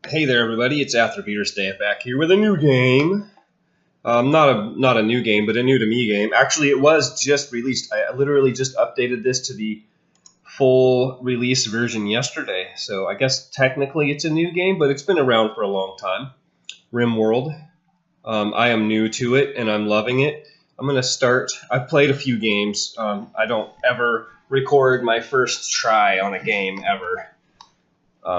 Hey there, everybody! It's After back here with a new game. Not a new game, but a new to me game. Actually, it was just released. I literally just updated this to the full release version yesterday. So I guess technically it's a new game, but it's been around for a long time. RimWorld. I am new to it and I'm loving it. I'm gonna start. I've played a few games. I don't ever record my first try on a game ever.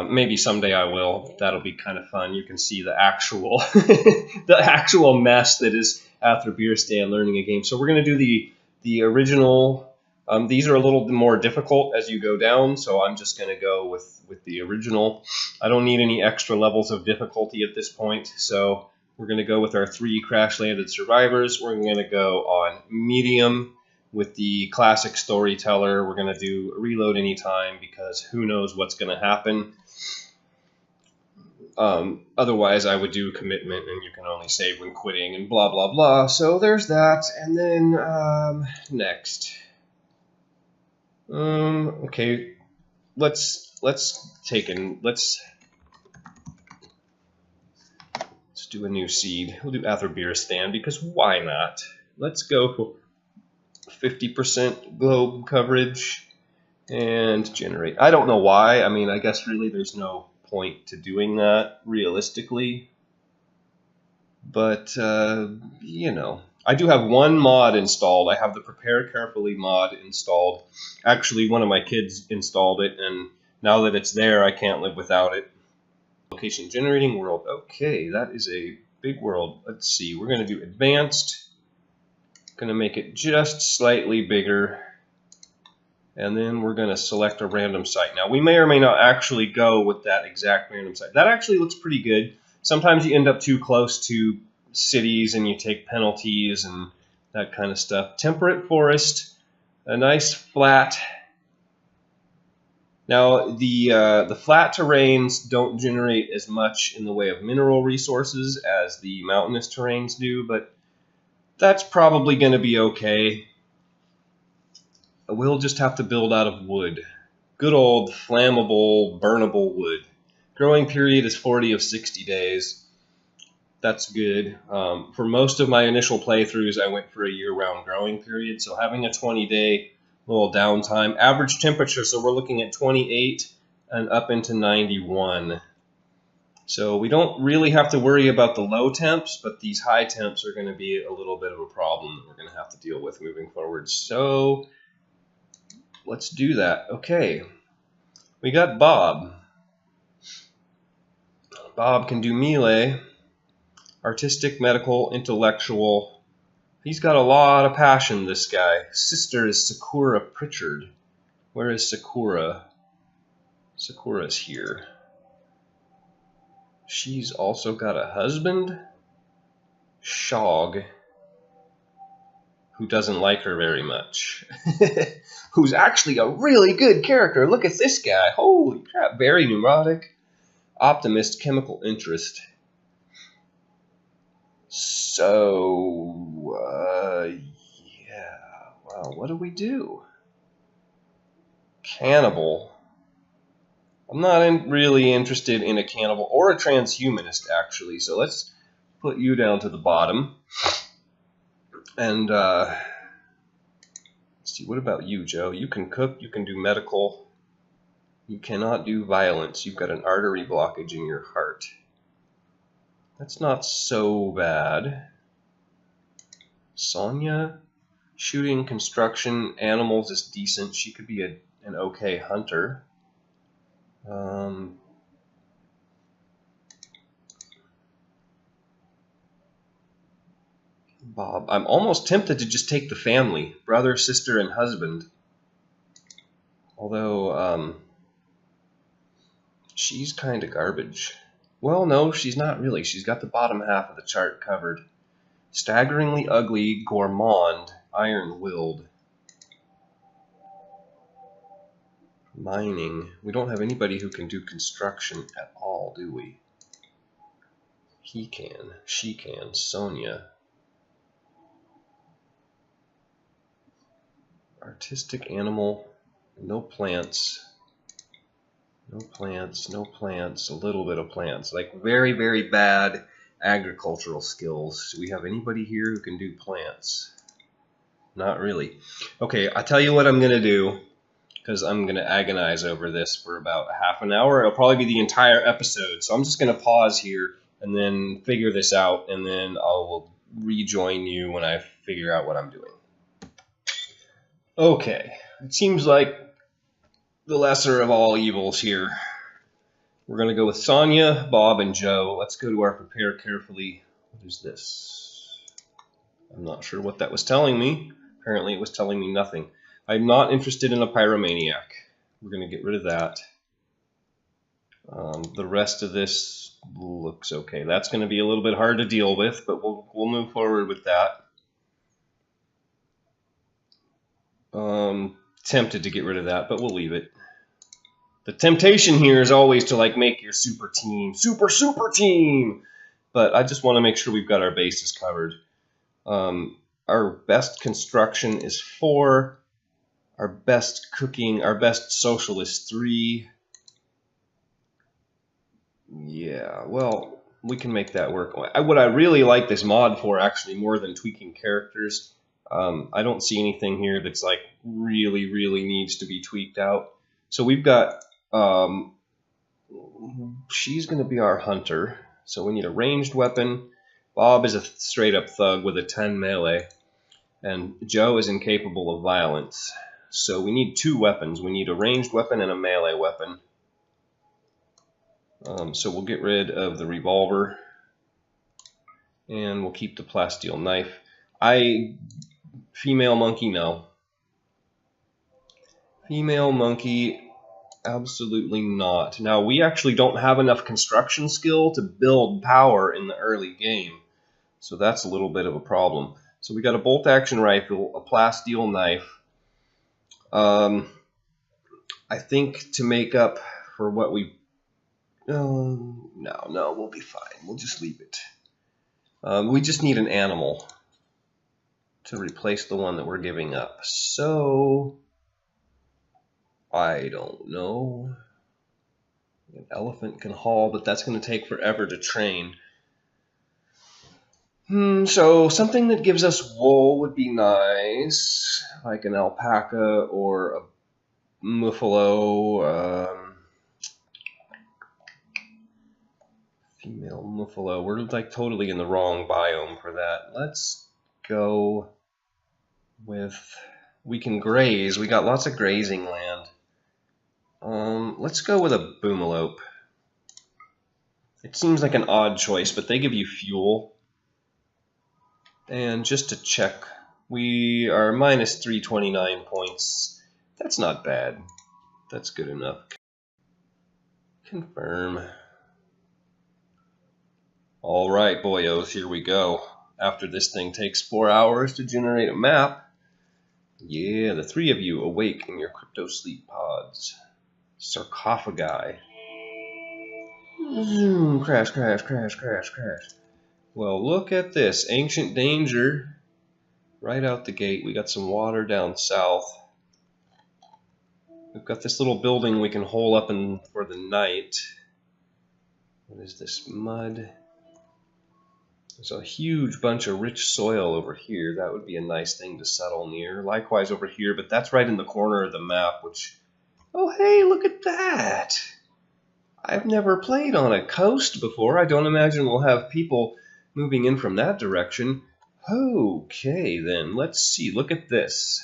Maybe someday I will. That'll be kind of fun. You can see the actual the actual mess that is After Beer Stand learning a game. So we're going to do the original. These are a little more difficult as you go down, so I'm just going to go with the original. I don't need any extra levels of difficulty at this point, so we're going to go with our 3 crash landed survivors. We're going to go on medium with the classic storyteller. We're going to do reload anytime because who knows what's going to happen. Otherwise, I would do commitment, and you can only save when quitting, and blah blah blah. So there's that, and then next. Okay, let's do a new seed. We'll do After Beer Stand because why not? Let's go for 50% globe coverage and generate. I don't know why. I mean, I guess really there's no point to doing that realistically, but you know, I do have one mod installed. I have the Prepare Carefully mod installed. Actually, one of my kids installed it, and now that it's there, I can't live without it. Location generating world. Okay, that is a big world. Let's see. We're going to do advanced. Going to make it just slightly bigger. And then we're going to select a random site. Now, we may or may not actually go with that exact random site. That actually looks pretty good. Sometimes you end up too close to cities and you take penalties and that kind of stuff. Temperate forest, a nice flat. Now, the flat terrains don't generate as much in the way of mineral resources as the mountainous terrains do, but that's probably going to be okay. We'll just have to build out of wood. Good old flammable, burnable wood. Growing period is 40 of 60 days. That's good. For most of my initial playthroughs, I went for a year-round growing period, so having a 20-day little downtime. Average temperature, so we're looking at 28 and up into 91. So we don't really have to worry about the low temps, but these high temps are going to be a little bit of a problem that we're going to have to deal with moving forward. So let's do that. Okay, we got Bob. Bob can do melee, artistic, medical, intellectual. He's got a lot of passion, this guy. Sister is Sakura Pritchard. Where is Sakura? Sakura's here. She's also got a husband, Shog, who doesn't like her very much. Who's actually a really good character. Look at this guy. Holy crap. Very neurotic. Optimist, chemical interest. So, yeah. Wow, what do we do? Cannibal. I'm not really interested in a cannibal or a transhumanist, actually. So let's put you down to the bottom. And let's see, what about you, Joe? You can cook, you can do medical. You cannot do violence. You've got an artery blockage in your heart. That's not so bad. Sonia, shooting, construction, animals is decent. She could be an okay hunter. Bob, I'm almost tempted to just take the family, brother, sister, and husband. Although, she's kind of garbage. Well, no, she's not really. She's got the bottom half of the chart covered. Staggeringly ugly, gourmand, iron-willed. Mining. We don't have anybody who can do construction at all, do we? He can. She can. Sonia. Artistic animal. No plants. No plants, no plants, a little bit of plants. Like very, very bad agricultural skills. Do we have anybody here who can do plants? Not really. Okay, I tell you what I'm going to do, because I'm going to agonize over this for about half an hour. It'll probably be the entire episode. So I'm just going to pause here and then figure this out, and then I will rejoin you when I figure out what I'm doing. Okay, it seems like the lesser of all evils here. We're going to go with Sonia, Bob, and Joe. Let's go to our prepare carefully. What is this? I'm not sure what that was telling me. Apparently it was telling me nothing. I'm not interested in a pyromaniac. We're going to get rid of that. The rest of this looks okay. That's going to be a little bit hard to deal with, but we'll move forward with that. Tempted to get rid of that, but we'll leave it. The temptation here is always to like make your super team, super team. But I just want to make sure we've got our bases covered. Our best construction is 4. Our best cooking, our best social is 3. Yeah, well, we can make that work. What I really like this mod for, actually, more than tweaking characters, I don't see anything here that's like really needs to be tweaked out. So we've got, she's going to be our hunter. So we need a ranged weapon. Bob is a straight up thug with a 10 melee. And Joe is incapable of violence. So we need 2 weapons. We need a ranged weapon and a melee weapon. So we'll get rid of the revolver. And we'll keep the plasteel knife. Female monkey, no. Female monkey, absolutely not. Now, we actually don't have enough construction skill to build power in the early game. So that's a little bit of a problem. So we got a bolt action rifle, a plasteel knife. I think to make up for what we... No, we'll be fine. We'll just leave it. We just need an animal to replace the one that we're giving up. So, I don't know. An elephant can haul, but that's going to take forever to train. So something that gives us wool would be nice, like an alpaca or a muffalo. Female muffalo. We're like totally in the wrong biome for that. Let's go with, we can graze. We got lots of grazing land. Let's go with a boomalope. It seems like an odd choice, but they give you fuel. And just to check, we are minus 329 points. That's not bad. That's good enough. Confirm. All right, boyos, here we go. After this thing takes 4 hours to generate a map. Yeah, the 3 of you awake in your crypto sleep pods. Sarcophagi. Zoom, crash. Well, look at this. Ancient danger. Right out the gate. We got some water down south. We've got this little building we can hole up in for the night. What is this? Mud. There's a huge bunch of rich soil over here. That would be a nice thing to settle near. Likewise over here, but that's right in the corner of the map, which... Oh, hey, look at that! I've never played on a coast before. I don't imagine we'll have people moving in from that direction. Okay, then, let's see. Look at this.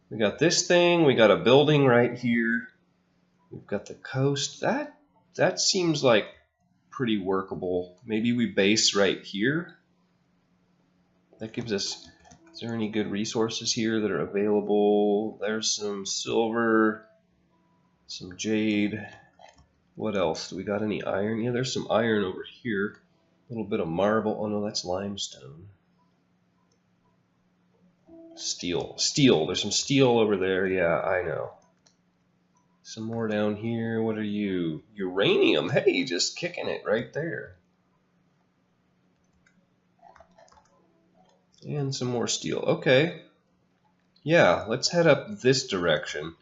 We got this thing. We got a building right here. We've got the coast. That seems like pretty workable. Maybe we base right here. That gives us... Is there any good resources here that are available? There's some silver, some jade. What else? Do we got any iron? Yeah, there's some iron over here. A little bit of marble. Oh no, that's limestone. Steel. There's some steel over there. Yeah, I know. Some more down here. What are you? Uranium. Hey, just kicking it right there. And some more steel. Okay. Yeah, let's head up this direction.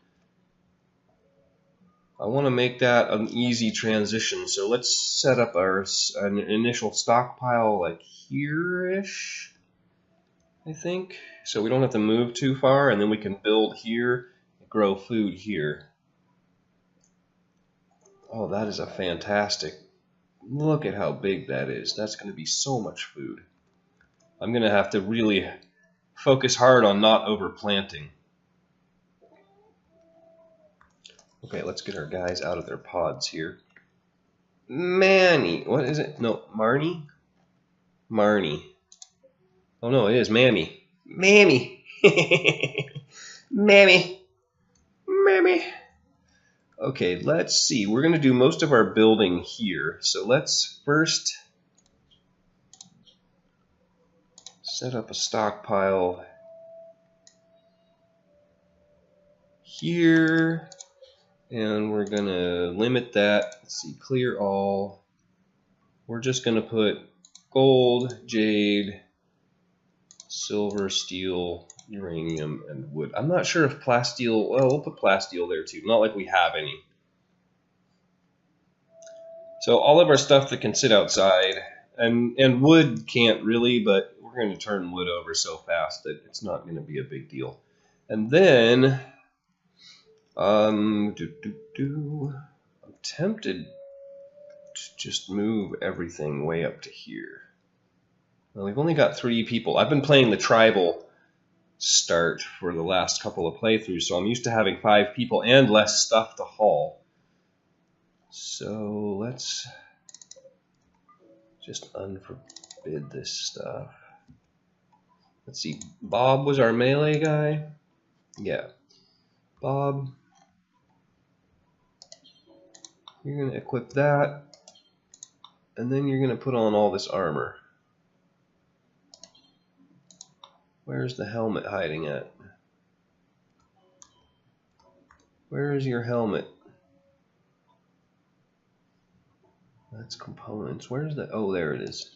I want to make that an easy transition, so let's set up an initial stockpile like here-ish, I think. So we don't have to move too far, and then we can build here, grow food here. Oh, that is a fantastic. Look at how big that is. That's going to be so much food. I'm going to have to really focus hard on not overplanting. Okay, let's get our guys out of their pods here. Manny, what is it? No, Marnie? Marnie. Oh no, it is Mammy. Mammy. Mammy. Mammy. Okay, let's see. We're going to do most of our building here. So let's first set up a stockpile here. And we're going to limit that. Let's see, clear all. We're just going to put gold, jade, silver, steel, uranium, and wood. I'm not sure if plasteel, well, we'll put plasteel there too. Not like we have any. So all of our stuff that can sit outside, and wood can't really, but we're going to turn wood over so fast that it's not going to be a big deal. And then, I'm tempted to just move everything way up to here. Well, we've only got 3 people. I've been playing the tribal start for the last couple of playthroughs, so I'm used to having 5 people and less stuff to haul. So let's just unforbid this stuff. Let's see, Bob was our melee guy. Yeah, Bob. You're going to equip that, and then you're going to put on all this armor. Where's the helmet hiding at? Where is your helmet? That's components. Where's the... Oh, there it is.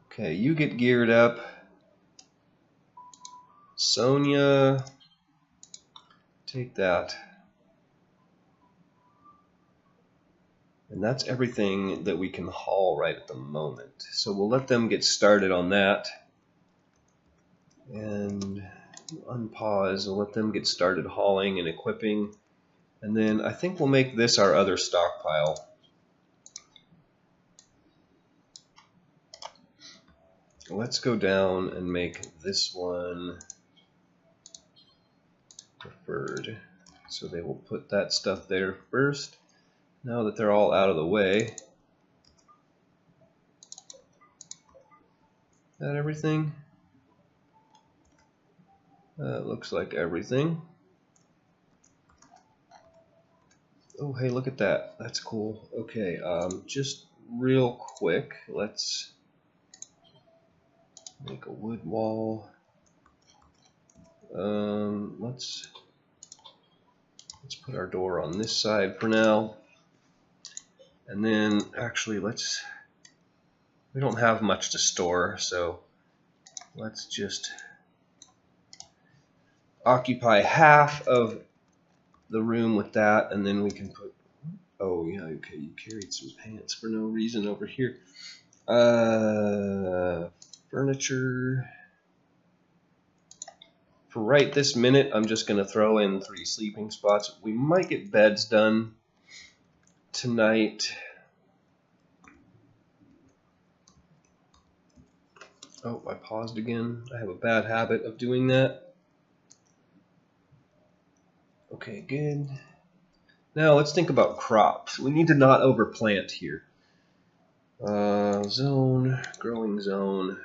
Okay, you get geared up. Sonia, take that. And that's everything that we can haul right at the moment. So we'll let them get started on that. And unpause, we'll let them get started hauling and equipping. And then I think we'll make this our other stockpile. Let's go down and make this one preferred. So they will put that stuff there first. Now that they're all out of the way. Is that everything? Looks like everything. Oh, hey, look at that. That's cool. Okay, just real quick, let's make a wood wall. Let's put our door on this side for now. And then, actually, we don't have much to store, so let's just occupy half of the room with that, and then we can put, oh yeah, okay, you carried some pants for no reason over here. Furniture. For right this minute, I'm just going to throw in 3 sleeping spots. We might get beds done tonight. Oh, I paused again. I have a bad habit of doing that. Okay, good. Now let's think about crops. We need to not overplant here. Zone, growing zone.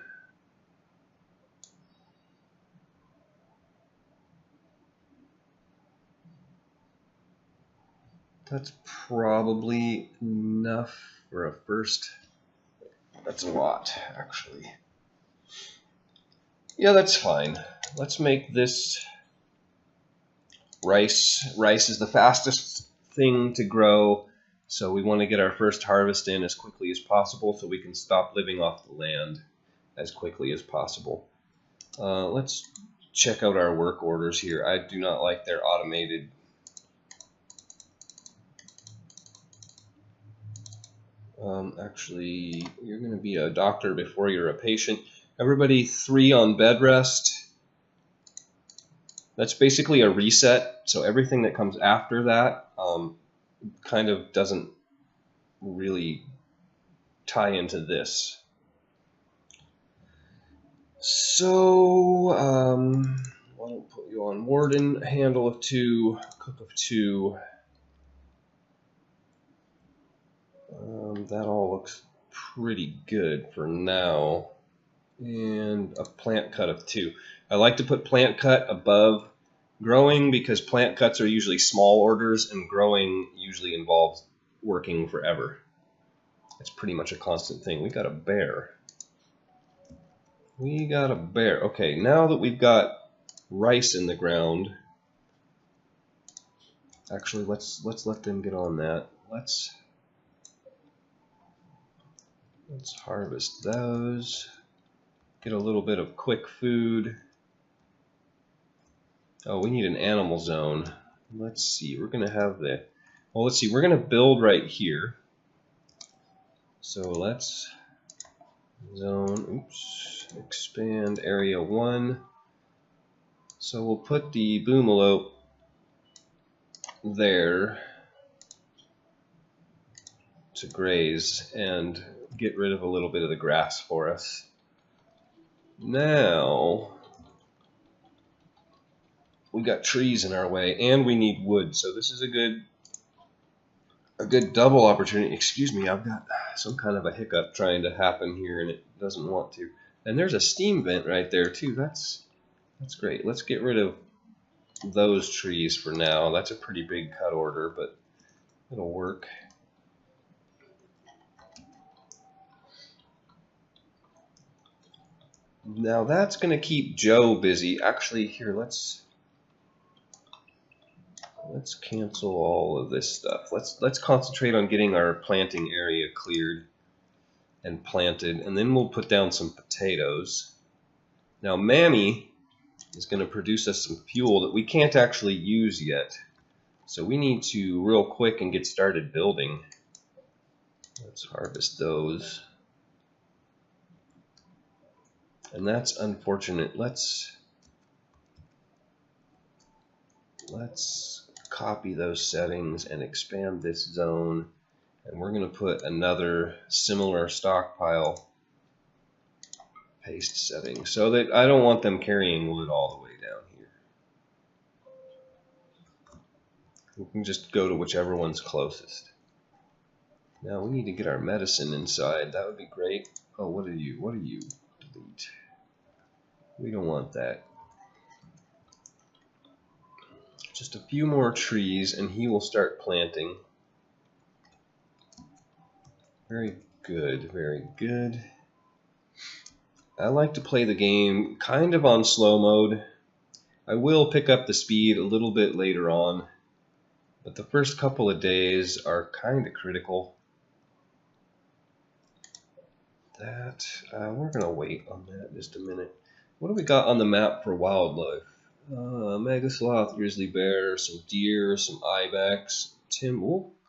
That's probably enough for a first. That's a lot, actually. Yeah, that's fine. Let's make this rice. Rice is the fastest thing to grow, so we want to get our first harvest in as quickly as possible so we can stop living off the land as quickly as possible. Let's check out our work orders here. I do not like their automated Actually, you're going to be a doctor before you're a patient. Everybody 3 on bed rest. That's basically a reset, so everything that comes after that kind of doesn't really tie into this. So, I'll put you on Warden, Handle of 2, Cook of 2. That all looks pretty good for now. And a Plant Cut of 2. I like to put Plant Cut above Growing because Plant Cuts are usually small orders and Growing usually involves working forever. It's pretty much a constant thing. We got a bear. We got a bear. Okay, now that we've got rice in the ground, actually let's let them get on that. Let's harvest those. Get a little bit of quick food. Oh, we need an animal zone. Let's see. We're gonna have the. Well, let's see. We're gonna build right here. So let's zone. Oops. Expand area 1. So we'll put the boomalope there to graze and get rid of a little bit of the grass for us. Now we got trees in our way and we need wood, so this is a good double opportunity. Excuse me, I've got some kind of a hiccup trying to happen here and it doesn't want to. And there's a steam vent right there too. That's great. Let's get rid of those trees for now. That's a pretty big cut order, but it'll work. Now that's going to keep Joe busy. Actually, here, let's cancel all of this stuff. Let's concentrate on getting our planting area cleared and planted, and then we'll put down some potatoes. Now Mammy is going to produce us some fuel that we can't actually use yet, so we need to real quick and get started building. Let's harvest those. And that's unfortunate. Let's copy those settings and expand this zone. And we're going to put another similar stockpile paste setting so that I don't want them carrying wood all the way down here. We can just go to whichever one's closest. Now we need to get our medicine inside. That would be great. Oh, what are you? What are you? Delete. We don't want that. Just a few more trees and he will start planting. Very good, very good. I like to play the game kind of on slow mode. I will pick up the speed a little bit later on, but the first couple of days are kind of critical. That we're gonna wait on that just a minute. What do we got on the map for wildlife? Mega sloth, grizzly bear, some deer, some ibex,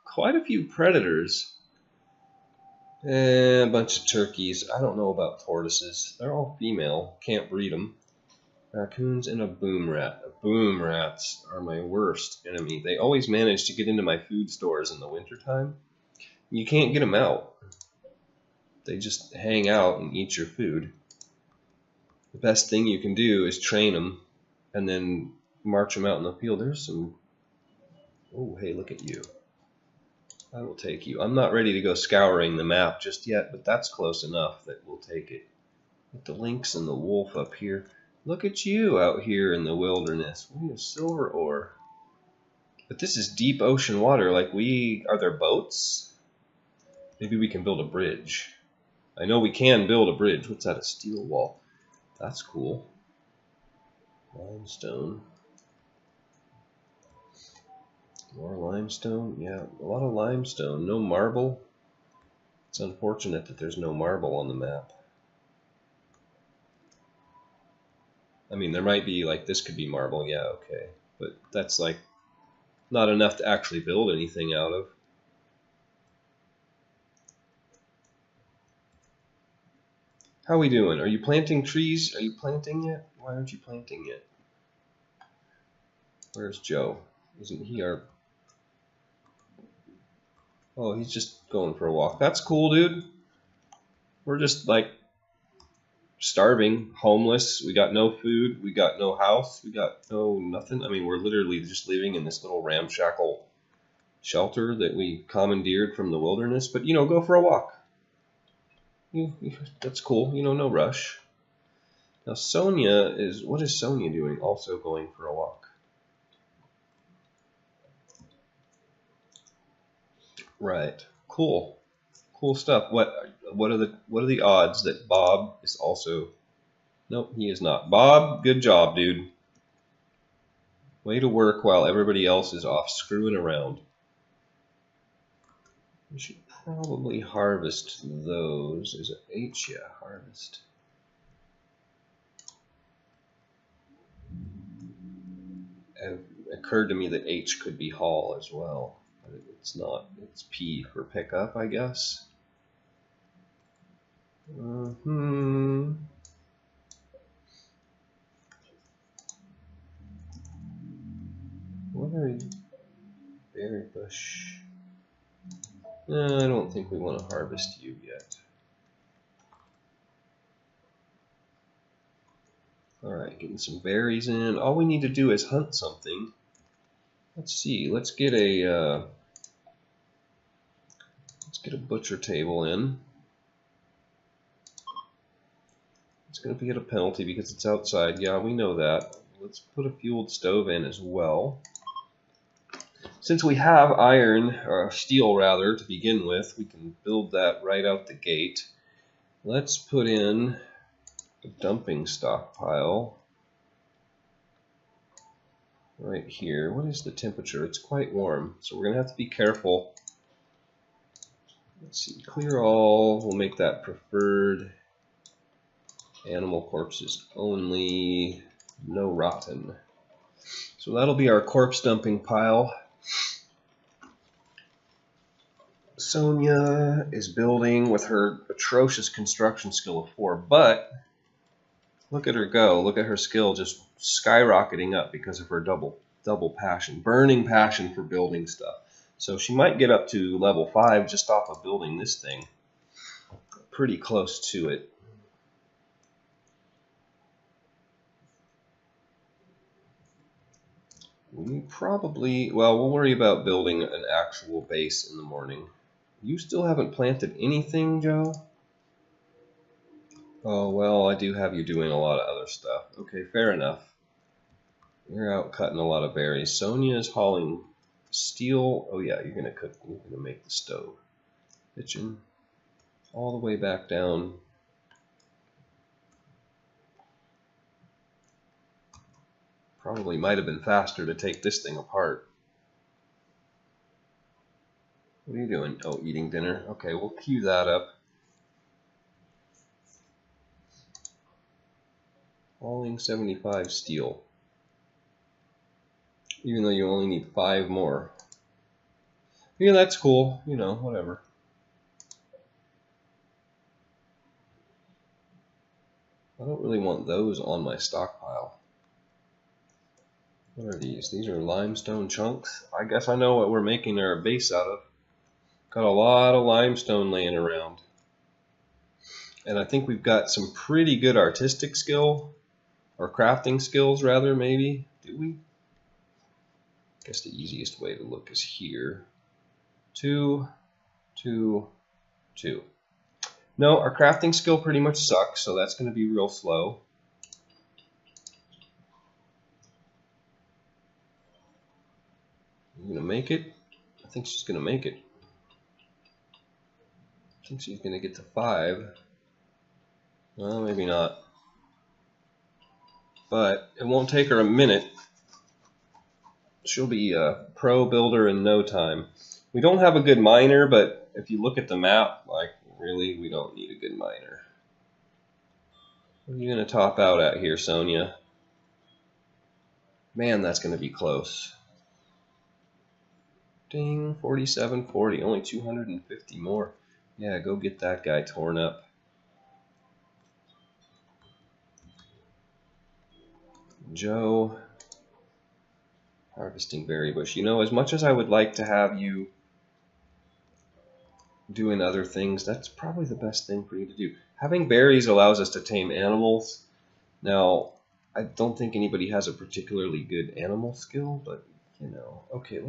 quite a few predators, and a bunch of turkeys. I don't know about tortoises. They're all female. Can't breed them. Raccoons and a boom rat. Boom rats are my worst enemy. They always manage to get into my food stores in the wintertime. You can't get them out. They just hang out and eat your food. The best thing you can do is train them and then march them out in the field. There's some... Oh, hey, look at you. I will take you. I'm not ready to go scouring the map just yet, but that's close enough that we'll take it. With the lynx and the wolf up here. Look at you out here in the wilderness. We have silver ore. But this is deep ocean water. Like are there boats? Maybe we can build a bridge. I know we can build a bridge. What's that? A steel wall. That's cool. Limestone. More limestone? Yeah, a lot of limestone. No marble. It's unfortunate that there's no marble on the map. I mean, there might be, like, this could be marble. Yeah, okay. But that's, like, not enough to actually build anything out of. How are we doing? Are you planting trees? Are you planting yet? Why aren't you planting yet? Where's Joe? Isn't he our... Oh, he's just going for a walk. That's cool, dude. We're just like starving, homeless. We got no food. We got no house. We got no nothing. I mean, we're literally just living in this little ramshackle shelter that we commandeered from the wilderness. But, you know, go for a walk. That's cool. You know, no rush. Now, Sonia is... What is Sonia doing? Also going for a walk. Right. Cool. Cool stuff. What are the odds that Bob is also... Nope, he is not. Bob, good job, dude. Way to work while everybody else is off screwing around. We should probably harvest those. Is it H? Yeah, harvest. It occurred to me that H could be haul as well. But it's not. It's P for pickup, I guess. What are you? Berry bush. No, I don't think we want to harvest you yet. Alright, getting some berries in. All we need to do is hunt something. Let's see. Let's get a butcher table in. It's going to be at a penalty because it's outside. Yeah, we know that. Let's put a fueled stove in as well. Since we have iron, or steel rather, to begin with, we can build that right out the gate. Let's put in a dumping stockpile right here. What is the temperature? It's quite warm, so we're going to have to be careful. Let's see, clear all. We'll make that preferred. Animal corpses only, no rotten. So that'll be our corpse dumping pile. Sonia is building with her atrocious construction skill of 4, but look at her go. Look at her skill just skyrocketing up because of her double passion, burning passion for building stuff. So she might get up to level 5 just off of building this thing. Pretty close to it. We probably, well, we'll worry about building an actual base in the morning. You still haven't planted anything, Joe? Oh, well, I do have you doing a lot of other stuff. Okay, fair enough. You're out cutting a lot of berries. Sonia is hauling steel. Oh, yeah, you're going to cook. You're going to make the stove. Kitchen. All the way back down. Probably might have been faster to take this thing apart. What are you doing? Oh, eating dinner. Okay, we'll queue that up. Hauling 75 steel. Even though you only need 5 more. Yeah, that's cool. You know, whatever. I don't really want those on my stockpile. What are these? These are limestone chunks. I guess I know what we're making our base out of. Got a lot of limestone laying around. And I think we've got some pretty good artistic skill, or crafting skills rather, maybe. Do we? I guess the easiest way to look is here. 2, 2, 2. No, our crafting skill pretty much sucks, so that's going to be real slow. You gonna make it? I think she's gonna make it. I think she's gonna get to 5. Well, maybe not. But it won't take her a minute. She'll be a pro builder in no time. We don't have a good miner, but if you look at the map, like, really, we don't need a good miner. What are you gonna top out at here, Sonia? Man, that's gonna be close. Ding, 4740, only 250 more. Yeah, go get that guy torn up. Joe, harvesting berry bush. You know, as much as I would like to have you doing other things, that's probably the best thing for you to do. Having berries allows us to tame animals. Now, I don't think anybody has a particularly good animal skill, but, you know. Okay,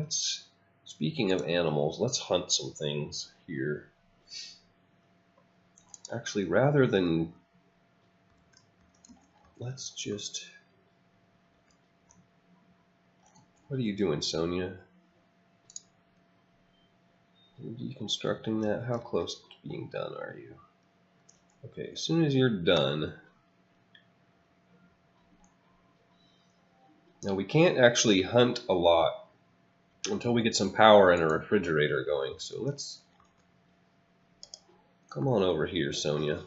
speaking of animals, let's hunt some things here. Actually, rather than, let's just, what are you doing, Sonia? Are you deconstructing that? How close to being done are you? Okay, as soon as you're done. Now, we can't actually hunt a lot until we get some power and a refrigerator going. So let's come on over here, Sonia.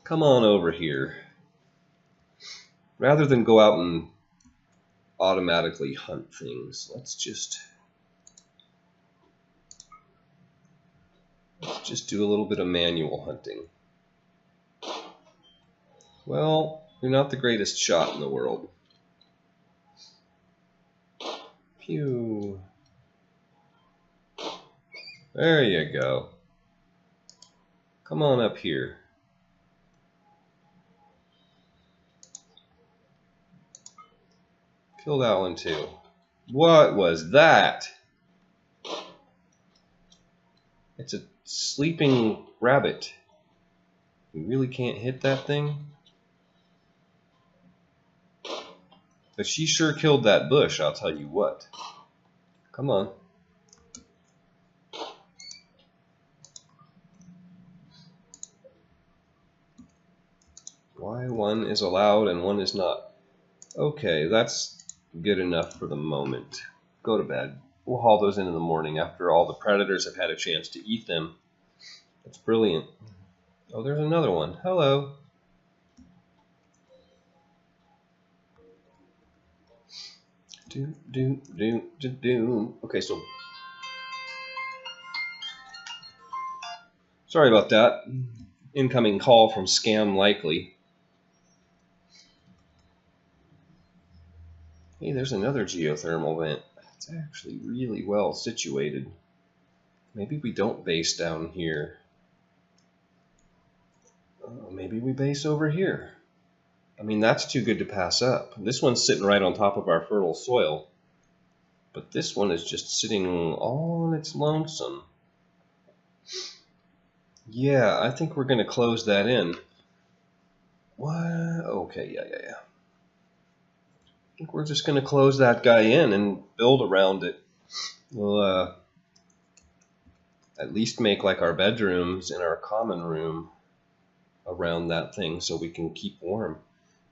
Come on over here. Rather than go out and automatically hunt things, let's just do a little bit of manual hunting. Well, you're not the greatest shot in the world. Phew. There you go. Come on up here. Kill that one too. What was that? It's a sleeping rabbit. You really can't hit that thing? But she sure killed that bush, I'll tell you what. Come on. Why one is allowed and one is not? Okay, that's good enough for the moment. Go to bed. We'll haul those in the morning after all the predators have had a chance to eat them. That's brilliant. Oh, there's another one. Hello. Okay, so sorry about that. Incoming call from Scam Likely. Hey, there's another geothermal vent. It's actually really well situated. Maybe we don't base down here. Maybe we base over here. I mean, that's too good to pass up. This one's sitting right on top of our fertile soil. But this one is just sitting all on its lonesome. Yeah, I think we're going to close that in. What? Okay, yeah. I think we're just going to close that guy in and build around it. We'll at least make like our bedrooms and our common room around that thing so we can keep warm.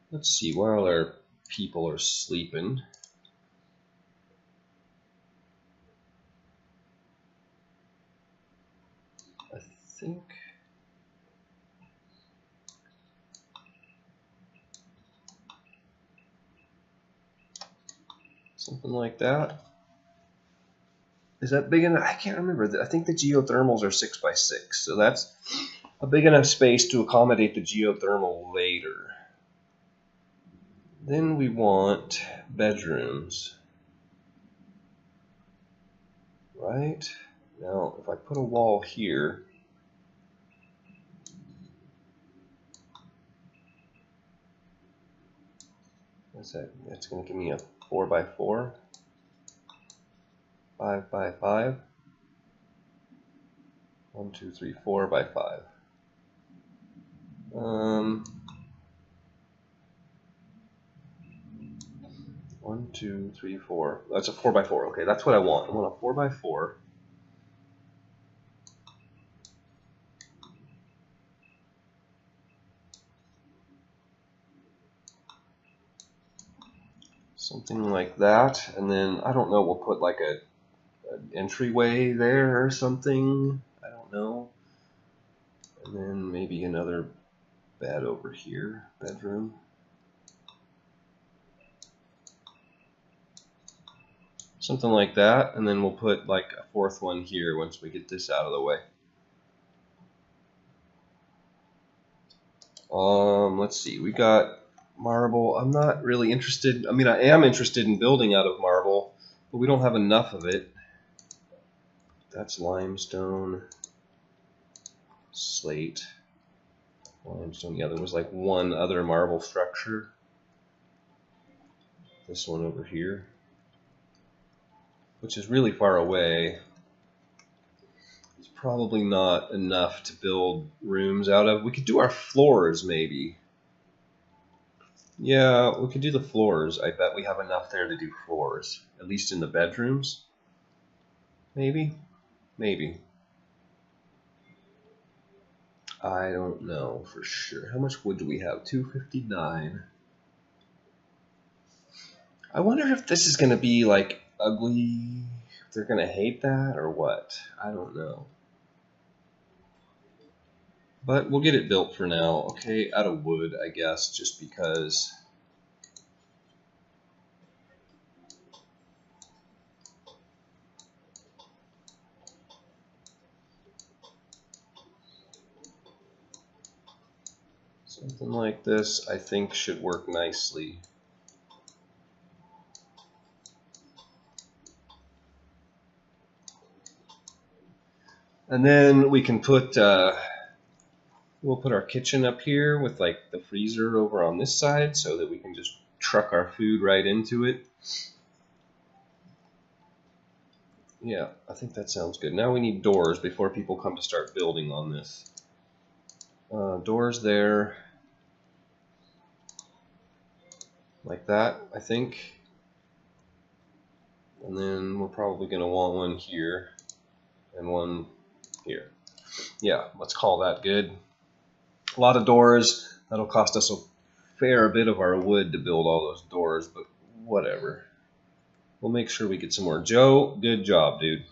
Let's see, while our people are sleeping. I think something like that. Is that big enough? I can't remember. I think the geothermals are 6x6, so that's a big enough space to accommodate the geothermal later. Then we want bedrooms, right? Now, if I put a wall here, what's that? That's going to give me a 4x4, 5x5, 1, 2, 3, 4x5. 1, 2, 3, 4. That's a 4x4. Okay, that's what I want. I want a 4x4. Something like that, and then I don't know. We'll put like an entryway there or something. I don't know. And then maybe another bed over here, bedroom. Something like that, and then we'll put like a fourth one here once we get this out of the way. Let's see. We got marble. I'm not really interested. I mean, I am interested in building out of marble, but we don't have enough of it. That's limestone, slate, limestone. Yeah, there was like one other marble structure. This one over here, which is really far away. It's probably not enough to build rooms out of. We could do our floors, maybe. Yeah, we could do the floors. I bet we have enough there to do floors, at least in the bedrooms. Maybe. Maybe. I don't know for sure. How much wood do we have? 259. I wonder if this is going to be like ugly. If they're going to hate that or what. I don't know. But we'll get it built for now. Okay, out of wood, I guess, just because. Something like this, I think, should work nicely. And then we can put, we'll put our kitchen up here with like the freezer over on this side so that we can just truck our food right into it. Yeah, I think that sounds good. Now we need doors before people come to start building on this. Doors there. Like that, I think. And then we're probably going to want one here and one here. Yeah, let's call that good. A lot of doors. That'll cost us a fair bit of our wood to build all those doors, but whatever. We'll make sure we get some more. Joe, good job, dude.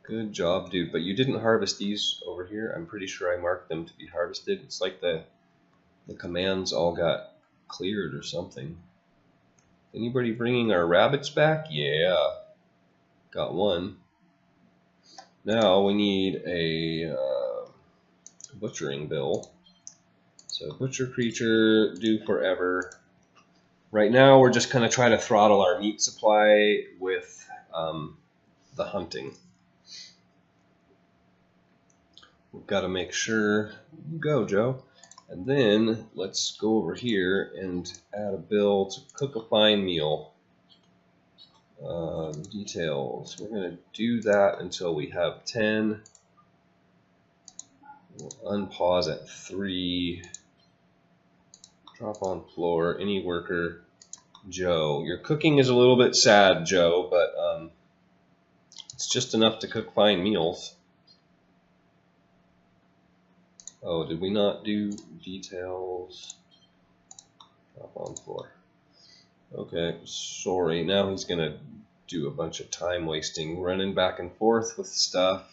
Good job, dude. But you didn't harvest these over here. I'm pretty sure I marked them to be harvested. It's like the commands all got cleared or something. Anybody bringing our rabbits back? Yeah. Got one. Now we need a butchering bill. So butcher creature, do forever. Right now we're just kind of trying to throttle our meat supply with the hunting. We've got to make sure. You go, Joe. And then let's go over here and add a bill to cook a fine meal. Details. We're going to do that until we have 10. We'll unpause at 3. Drop on floor. Any worker. Joe. Your cooking is a little bit sad, Joe, but it's just enough to cook fine meals. Oh, did we not do details? Drop on floor. Okay, sorry. Now he's going to do a bunch of time wasting, running back and forth with stuff.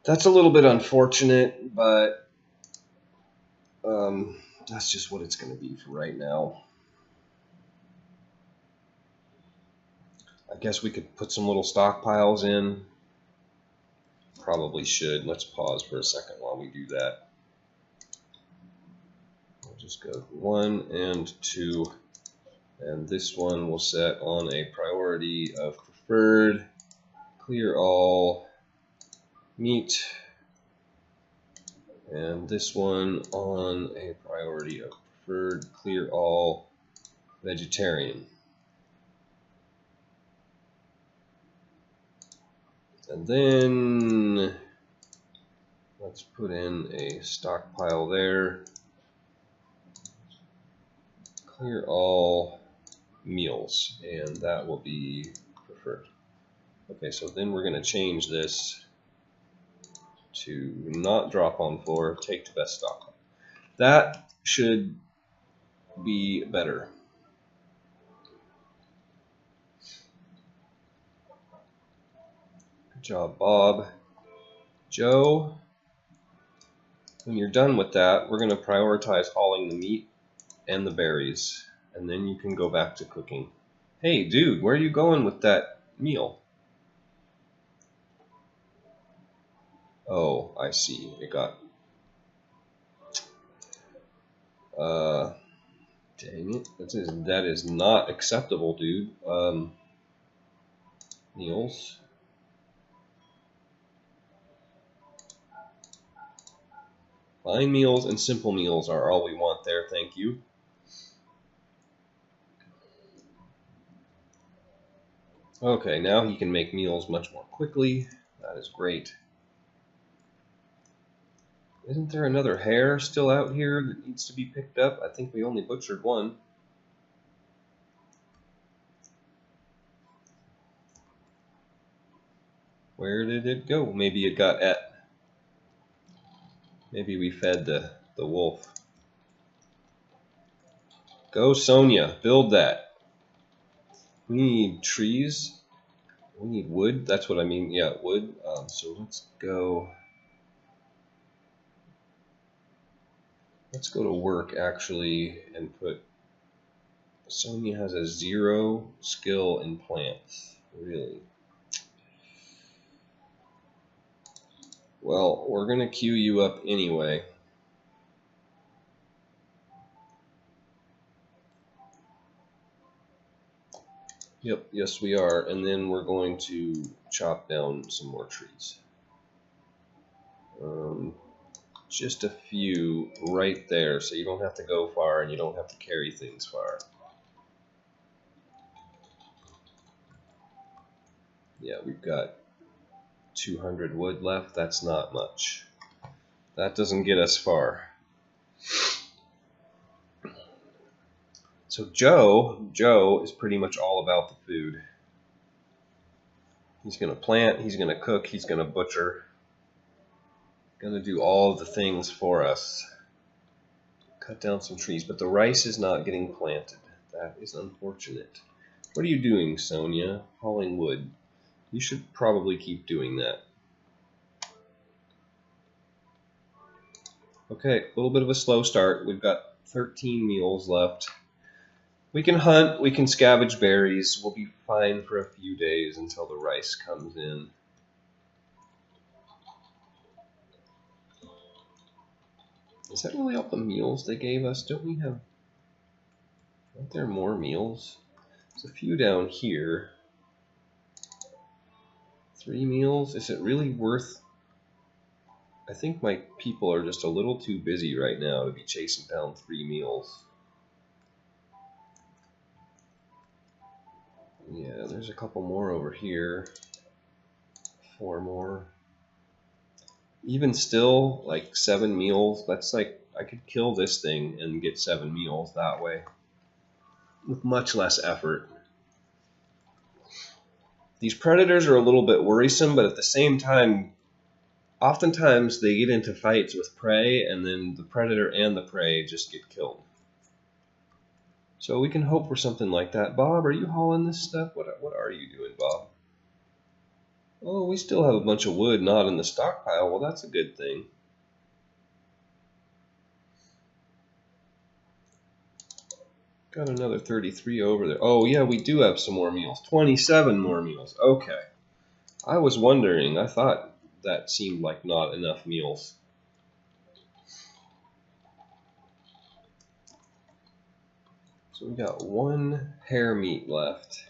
That's a little bit unfortunate, but that's just what it's going to be for right now. I guess we could put some little stockpiles in. Probably should. Let's pause for a second while we do that. We'll just go 1 and 2, and this one we'll set on a priority of preferred. Clear all meat, and this one on a priority of preferred. Clear all vegetarian. And then let's put in a stockpile there. Clear all meals, and that will be preferred. Okay, so then we're going to change this to not drop on floor, take to best stockpile. That should be better. Good job, Bob. Joe, when you're done with that, we're going to prioritize hauling the meat and the berries, and then you can go back to cooking. Hey, dude, where are you going with that meal? Oh, I see. It got Dang it. That is not acceptable, dude. Meals. Fine meals and simple meals are all we want there, thank you. Okay, now he can make meals much more quickly. That is great. Isn't there another hare still out here that needs to be picked up? I think we only butchered one. Where did it go? Maybe it got at. Maybe we fed the wolf. Go, Sonia. Build that. We need trees. We need wood. That's what I mean. Yeah, wood. So let's go. Let's go to work actually and put. Sonia has a 0 skill in plants. Really. Well, we're gonna queue you up anyway. Yep, yes we are, and then we're going to chop down some more trees. Just a few right there, so you don't have to go far and you don't have to carry things far. Yeah, we've got 200 wood left. That's not much. That doesn't get us far. So Joe is pretty much all about the food. He's going to plant, he's going to cook, he's going to butcher. Going to do all of the things for us. Cut down some trees, but the rice is not getting planted. That is unfortunate. What are you doing, Sonia? Hauling wood. You should probably keep doing that. Okay, a little bit of a slow start. We've got 13 meals left. We can hunt, we can scavenge berries. We'll be fine for a few days until the rice comes in. Is that really all the meals they gave us? Don't we have... Aren't there more meals? There's a few down here. 3 meals? Is it really worth... I think my people are just a little too busy right now to be chasing down 3 meals. Yeah, there's a couple more over here. 4 more. Even still, like 7 meals, that's like, I could kill this thing and get 7 meals that way. With much less effort. These predators are a little bit worrisome, but at the same time, oftentimes they get into fights with prey, and then the predator and the prey just get killed. So we can hope for something like that. Bob, are you hauling this stuff? What are you doing, Bob? Oh, we still have a bunch of wood not in the stockpile. Well, that's a good thing. Got another 33 over there. Oh, yeah, we do have some more meals. 27 more meals. Okay. I was wondering. I thought that seemed like not enough meals. So we got 1 hare meat left.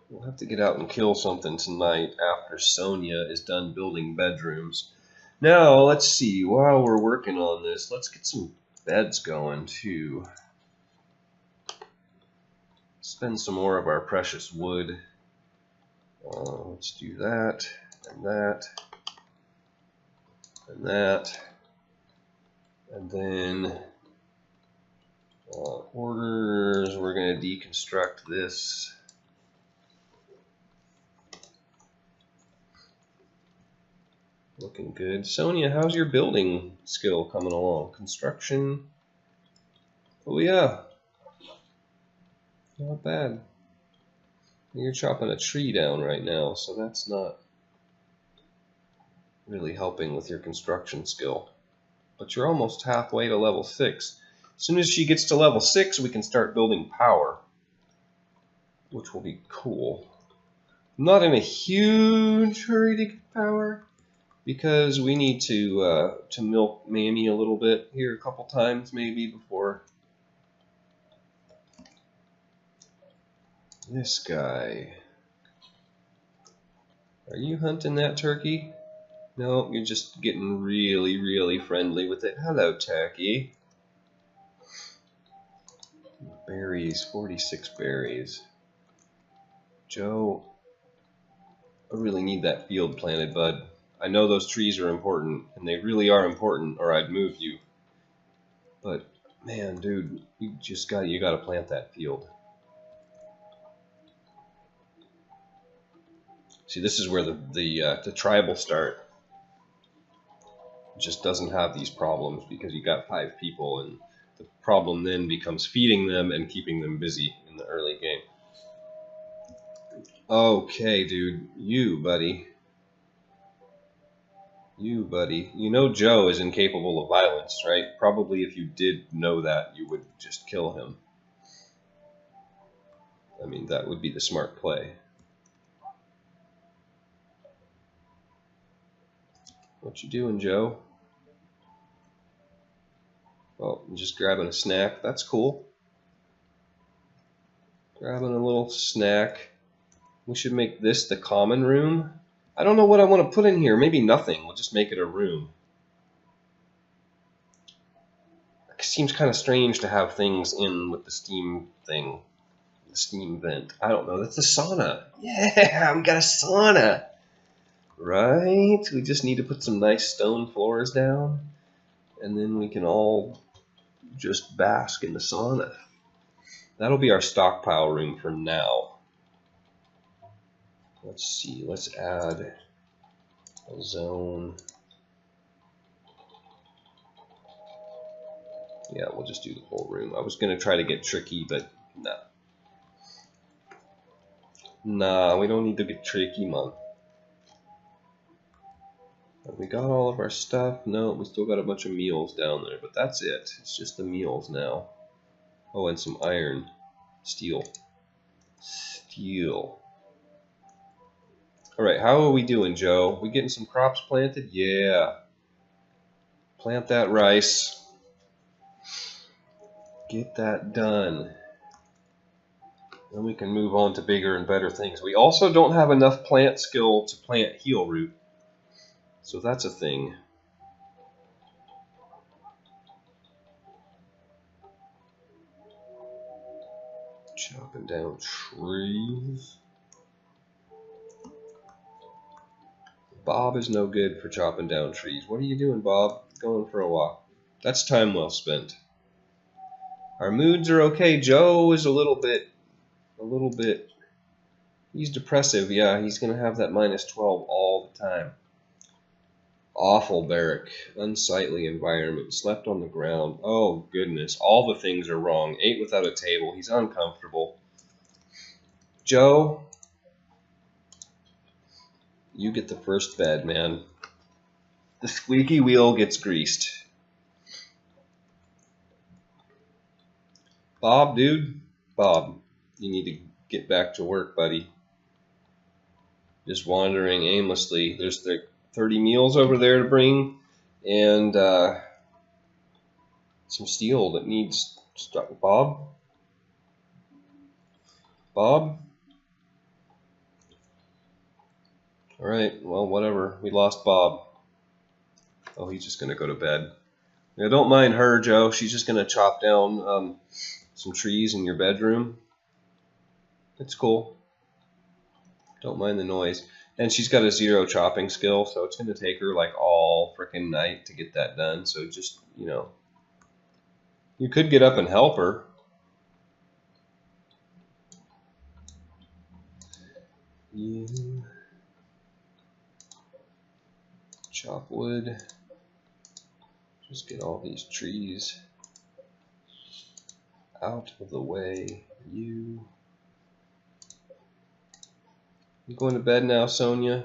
We'll have to get out and kill something tonight after Sonia is done building bedrooms. Now, let's see. While we're working on this, let's get some beds going, too. Spend some more of our precious wood. Let's do that, and that, and that. And then orders, we're going to deconstruct this. Looking good. Sonia, how's your building skill coming along? Construction. Oh yeah. Not bad. You're chopping a tree down right now, so that's not really helping with your construction skill. But you're almost halfway to level 6. As soon as she gets to level 6, we can start building power, which will be cool. I'm not in a huge hurry to get power. because we need to milk Mammy a little bit here, a couple times maybe before this guy. Are you hunting that turkey? No, you're just getting really, really friendly with it. Hello, turkey. Berries, 46 berries. Joe, I really need that field planted, bud. I know those trees are important, and they really are important, or I'd move you. But, man, dude, you gotta plant that field. See, this is where the tribal start. It just doesn't have these problems because you got 5 people, and the problem then becomes feeding them and keeping them busy in the early game. Okay, dude, you buddy. You know Joe is incapable of violence, right? Probably if you did know that, you would just kill him. I mean, that would be the smart play. What you doing, Joe? Oh, I'm just grabbing a snack. That's cool. Grabbing a little snack. We should make this the common room. I don't know what I want to put in here. Maybe nothing. We'll just make it a room. It seems kind of strange to have things in with the steam thing. The steam vent. I don't know. That's a sauna. Yeah, we got a sauna. Right? We just need to put some nice stone floors down. And then we can all just bask in the sauna. That'll be our stockpile room for now. Let's see, let's add a zone. Yeah, we'll just do the whole room. I was going to try to get tricky, but nah. Nah, we don't need to get tricky, man. Have we got all of our stuff? No, we still got a bunch of meals down there, but that's it. It's just the meals now. Oh, and some iron. Steel. Steel. Alright, how are we doing, Joe? We getting some crops planted? Yeah. Plant that rice. Get that done. Then we can move on to bigger and better things. We also don't have enough plant skill to plant heel root. So that's a thing. Chopping down trees. Bob is no good for chopping down trees. What are you doing, Bob? Going for a walk. That's time well spent. Our moods are okay. Joe is a little bit. He's depressive. Yeah, he's going to have that -12 all the time. Awful barrack. Unsightly environment. Slept on the ground. Oh, goodness. All the things are wrong. Ate without a table. He's uncomfortable. Joe, you get the first bed, man. The squeaky wheel gets greased. Bob, dude. Bob, you need to get back to work, buddy. Just wandering aimlessly. There's the 30 meals over there to bring, and some steel that needs stuff. Bob? Bob? Alright, well, whatever. We lost Bob. Oh, he's just going to go to bed. Now, don't mind her, Joe. She's just going to chop down some trees in your bedroom. It's cool. Don't mind the noise. And she's got a 0 chopping skill, so it's going to take her like all frickin' night to get that done. So just, you know, you could get up and help her. You chop wood. Just get all these trees out of the way. You going to bed now, Sonia?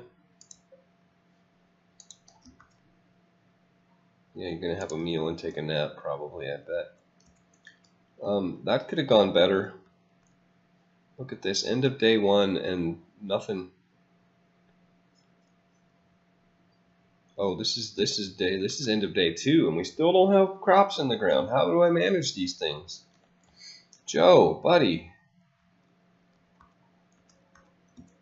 Yeah, you're going to have a meal and take a nap, probably, I bet. That could have gone better. Look at this. End of day 1 and nothing. Oh, this is end of day 2, and we still don't have crops in the ground. How do I manage these things? Joe, buddy.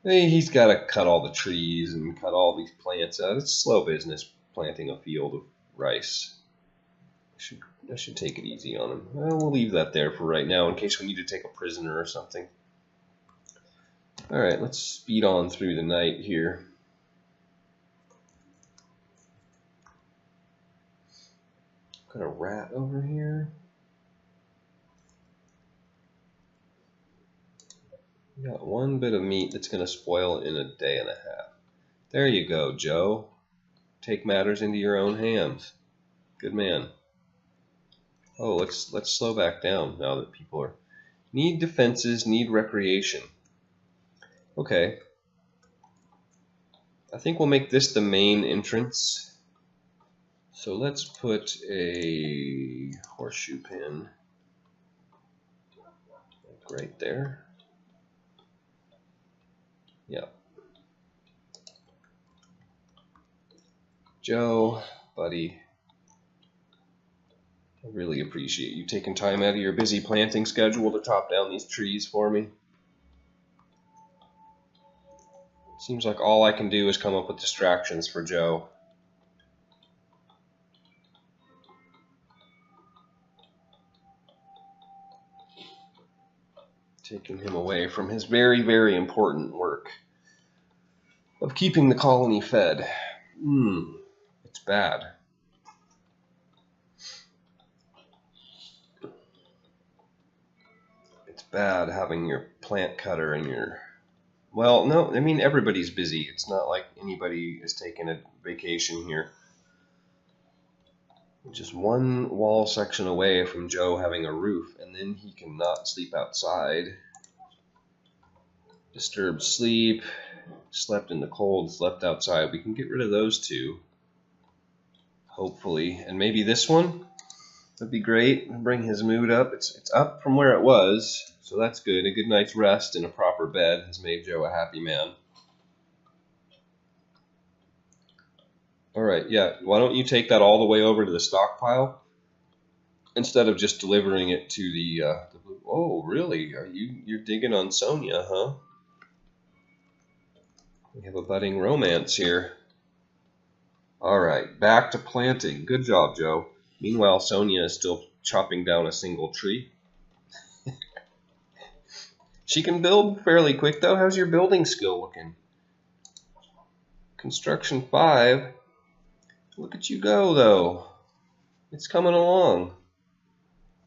Hey, he's got to cut all the trees and cut all these plants out. It's slow business planting a field of rice. I should take it easy on him. Well, we'll leave that there for right now in case we need to take a prisoner or something. Alright, let's speed on through the night here. Got a rat over here. We got one bit of meat that's going to spoil in a day and a half. There you go, Joe. Take matters into your own hands. Good man. Oh, let's slow back down now that people are... Need defenses, need recreation. Okay. I think we'll make this the main entrance. So let's put a horseshoe pin like right there. Yep. Joe, buddy, I really appreciate you taking time out of your busy planting schedule to chop down these trees for me. Seems like all I can do is come up with distractions for Joe. Taking him away from his very, very important work of keeping the colony fed. It's bad. It's bad having your plant cutter and your... Well, no, I mean, everybody's busy. It's not like anybody is taking a vacation here. Just one wall section away from Joe having a roof, and then he cannot sleep outside. Disturbed sleep, slept in the cold, slept outside. We can get rid of those two, hopefully. And maybe this one would be great. Bring his mood up. It's up from where it was, so that's good. A good night's rest in a proper bed has made Joe a happy man. Alright, yeah, why don't you take that all the way over to the stockpile instead of just delivering it to the oh, really? You're digging on Sonia, huh? We have a budding romance here. Alright, back to planting. Good job, Joe. Meanwhile, Sonia is still chopping down a single tree. She can build fairly quick, though. How's your building skill looking? Construction 5. Look at you go, though. It's coming along.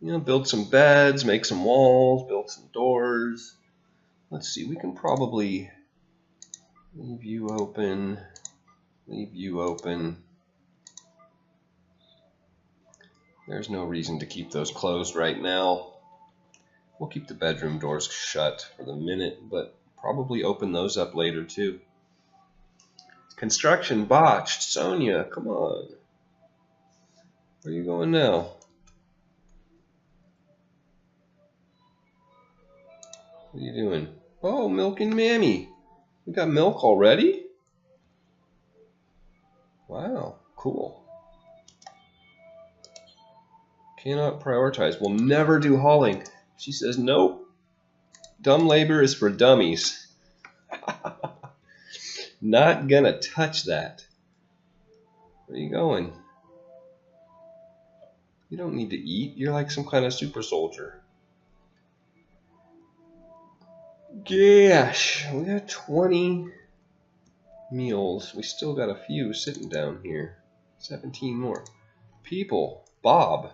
You know, build some beds, make some walls, build some doors. Let's see, we can probably leave you open, leave you open. There's no reason to keep those closed right now. We'll keep the bedroom doors shut for the minute, but probably open those up later, too. Construction botched. Sonia, come on. Where are you going now? What are you doing? Oh, milking Mammy. We got milk already? Wow, cool. Cannot prioritize. We'll never do hauling. She says, nope. Dumb labor is for dummies. Not gonna touch that. Where are you going? You don't need to eat. You're like some kind of super soldier. Gosh, we got 20 meals. We still got a few sitting down here. 17 more. People. Bob.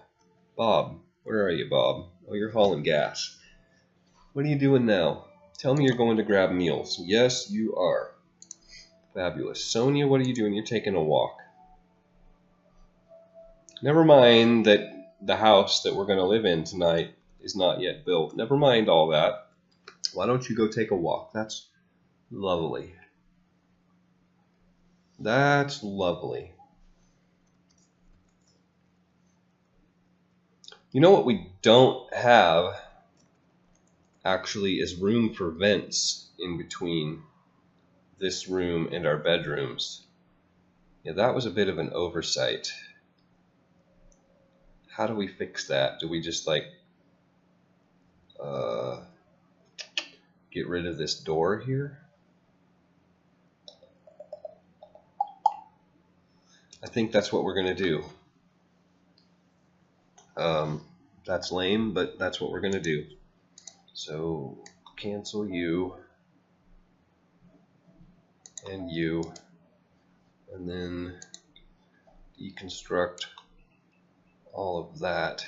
Bob. Where are you, Bob? Oh, you're hauling gas. What are you doing now? Tell me you're going to grab meals. Yes, you are. Fabulous. Sonia, what are you doing? You're taking a walk. Never mind that the house that we're going to live in tonight is not yet built. Never mind all that. Why don't you go take a walk? That's lovely. That's lovely. You know what we don't have, actually, is room for vents in between this room and our bedrooms. Yeah, that was a bit of an oversight. How do we fix that? Do we just like get rid of this door here? I think that's what we're going to do. That's lame, but that's what we're going to do. So cancel you and you, and then deconstruct all of that.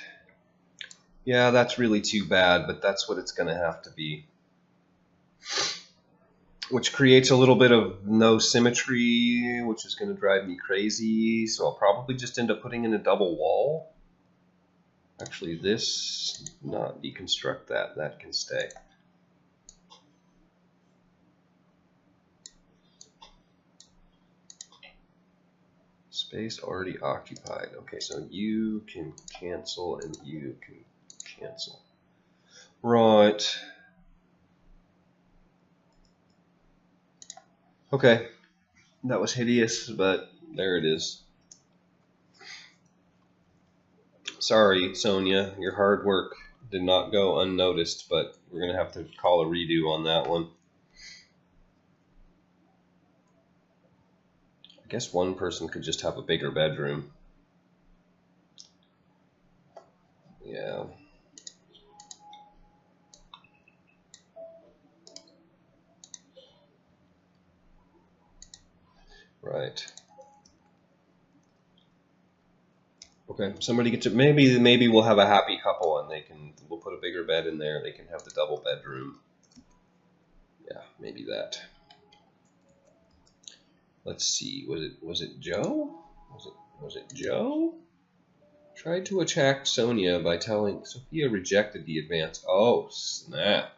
Yeah, that's really too bad, but that's what it's going to have to be. Which creates a little bit of no symmetry, which is going to drive me crazy. So I'll probably just end up putting in a double wall. Actually, this, not deconstruct that. That can stay. Space already occupied. Okay, so you can cancel and you can cancel. Right. Okay, that was hideous, but there it is. Sorry, Sonia, your hard work did not go unnoticed, but we're going to have to call a redo on that one. I guess one person could just have a bigger bedroom. Yeah. Right. Okay, somebody gets it. Maybe we'll have a happy couple and we'll put a bigger bed in there. They can have the double bedroom. Yeah, maybe that. Let's see. Was it Joe? Was it Joe? Tried to attack Sonia by telling Sophia rejected the advance. Oh, snap.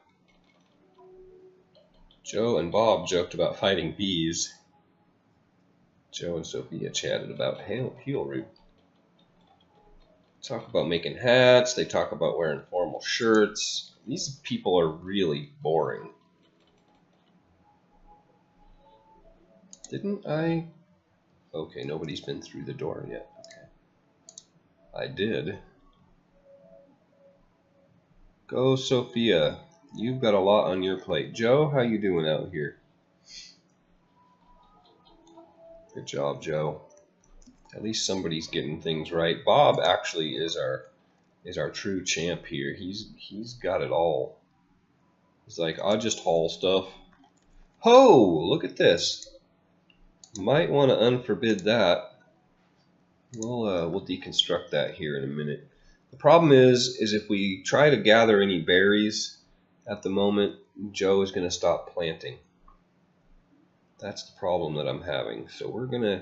Joe and Bob joked about fighting bees. Joe and Sophia chatted about heel root. Talk about making hats. They talk about wearing formal shirts. These people are really boring. Didn't I? Okay, nobody's been through the door yet. Okay. I did. Go, Sophia. You've got a lot on your plate. Joe, how you doing out here? Good job, Joe. At least somebody's getting things right. Bob actually is our true champ here. He's got it all. He's like, I'll just haul stuff. Ho! Look at this. Might want to unforbid that. We'll deconstruct that here in a minute. The problem is if we try to gather any berries at the moment, Joe is going to stop planting. That's the problem that I'm having. So we're going to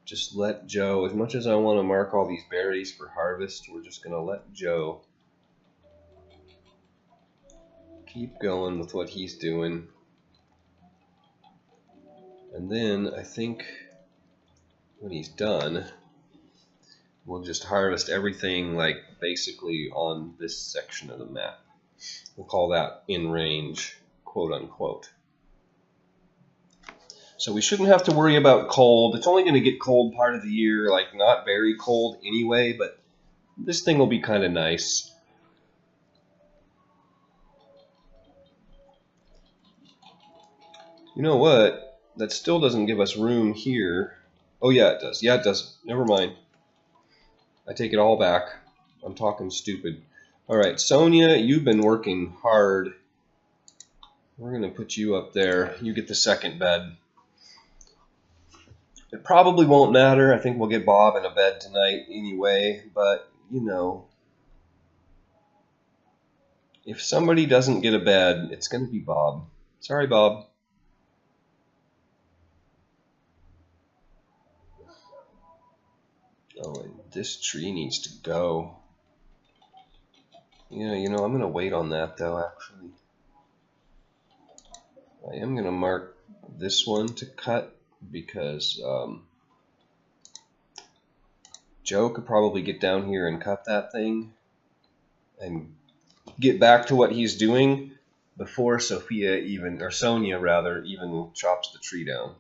just let Joe, as much as I want to mark all these berries for harvest, we're just going to let Joe keep going with what he's doing. And then I think when he's done, we'll just harvest everything like basically on this section of the map. We'll call that in range, quote unquote. So we shouldn't have to worry about cold. It's only going to get cold part of the year, like not very cold anyway, but this thing will be kind of nice. You know what? That still doesn't give us room here. Oh yeah, it does. Yeah, it does. Never mind. I take it all back. I'm talking stupid. Alright, Sonia, you've been working hard. We're going to put you up there. You get the second bed. It probably won't matter. I think we'll get Bob in a bed tonight anyway. But, you know, if somebody doesn't get a bed, it's going to be Bob. Sorry, Bob. Oh, and this tree needs to go. Yeah, you know, I'm going to wait on that, though, actually. I am going to mark this one to cut because Joe could probably get down here and cut that thing and get back to what he's doing before Sophia even, or Sonia rather, even chops the tree down.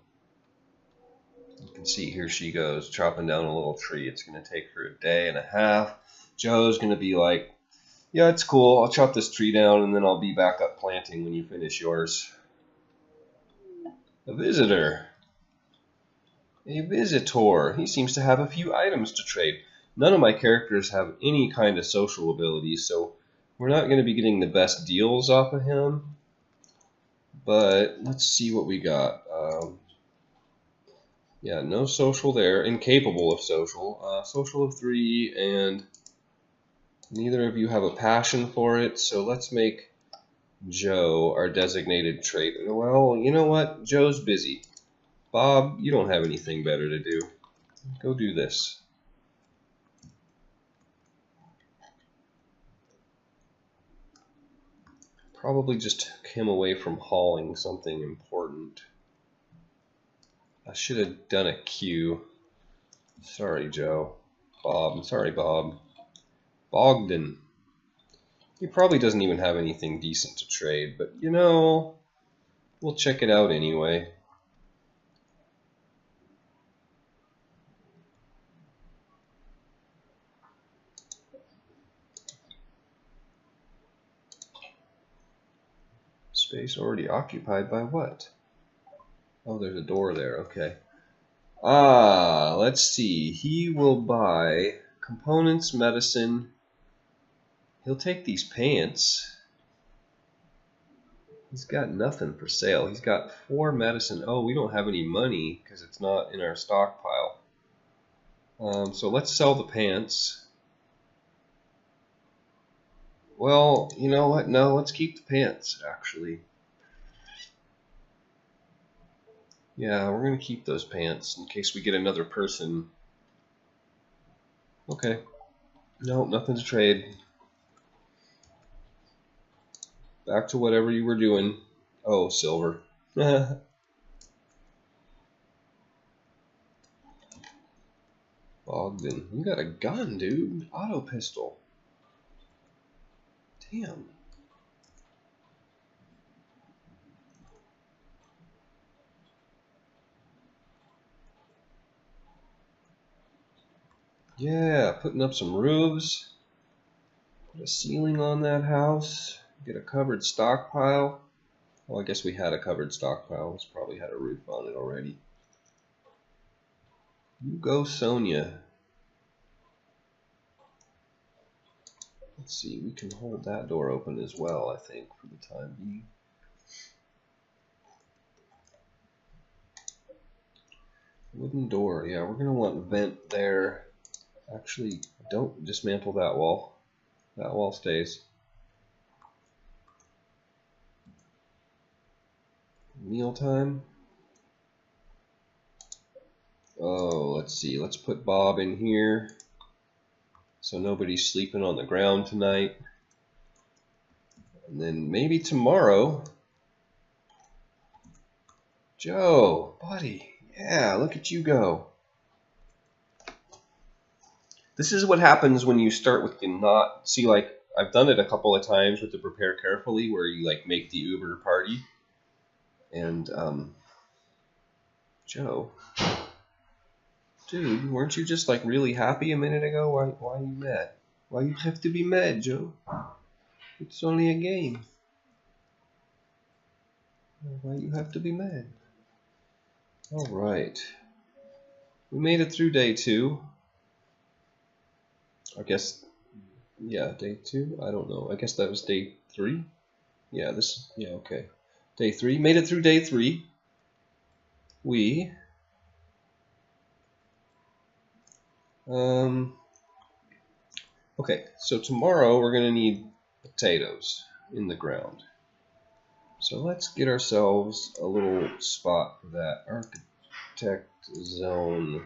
You can see here she goes, chopping down a little tree. It's going to take her a day and a half. Joe's going to be like, yeah, it's cool. I'll chop this tree down, and then I'll be back up planting when you finish yours. A visitor. A visitor. He seems to have a few items to trade. None of my characters have any kind of social abilities, so we're not going to be getting the best deals off of him. But let's see what we got. Yeah, no social there. Incapable of social. Social of 3, and neither of you have a passion for it, so let's make Joe our designated trait. Well, you know what? Joe's busy. Bob, you don't have anything better to do. Go do this. Probably just took him away from hauling something important. I should have done a queue. Sorry, Joe. Bob. Sorry, Bob. Bogdan. He probably doesn't even have anything decent to trade, but you know, we'll check it out anyway. Space already occupied by what? Oh, there's a door there. Okay. Let's see. He will buy components, medicine. He'll take these pants. He's got nothing for sale. He's got 4 medicine. Oh, we don't have any money because it's not in our stockpile. So let's sell the pants. Well, you know what? No, let's keep the pants, actually. Yeah, we're going to keep those pants in case we get another person. Okay. No, nothing to trade. Back to whatever you were doing. Oh, silver. Bogdan. You got a gun, dude. Auto pistol. Damn. Yeah, putting up some roofs. Put a ceiling on that house. Get a covered stockpile. Well, I guess we had a covered stockpile. It's probably had a roof on it already. You go, Sonia. Let's see, we can hold that door open as well, I think, for the time being. Wooden door, yeah, we're going to want vent there. Actually, don't dismantle that wall. That wall stays. Mealtime. Oh, let's see, let's put Bob in here so nobody's sleeping on the ground tonight. And then maybe tomorrow, Joe, buddy, yeah, look at you go. This is what happens when you start with the not, see, like, I've done it a couple of times with the prepare carefully where you, like, make the Uber party. And, Joe, dude, weren't you just, like, really happy a minute ago? Why are you mad? Why you have to be mad, Joe? It's only a game. Why you have to be mad? Alright. We made it through day 2. I guess, yeah, day 2? I don't know. I guess that was day 3? Yeah, yeah, okay. Day 3. Made it through day 3. We... Okay, so tomorrow we're going to need potatoes in the ground. So let's get ourselves a little spot for that. Architect zone.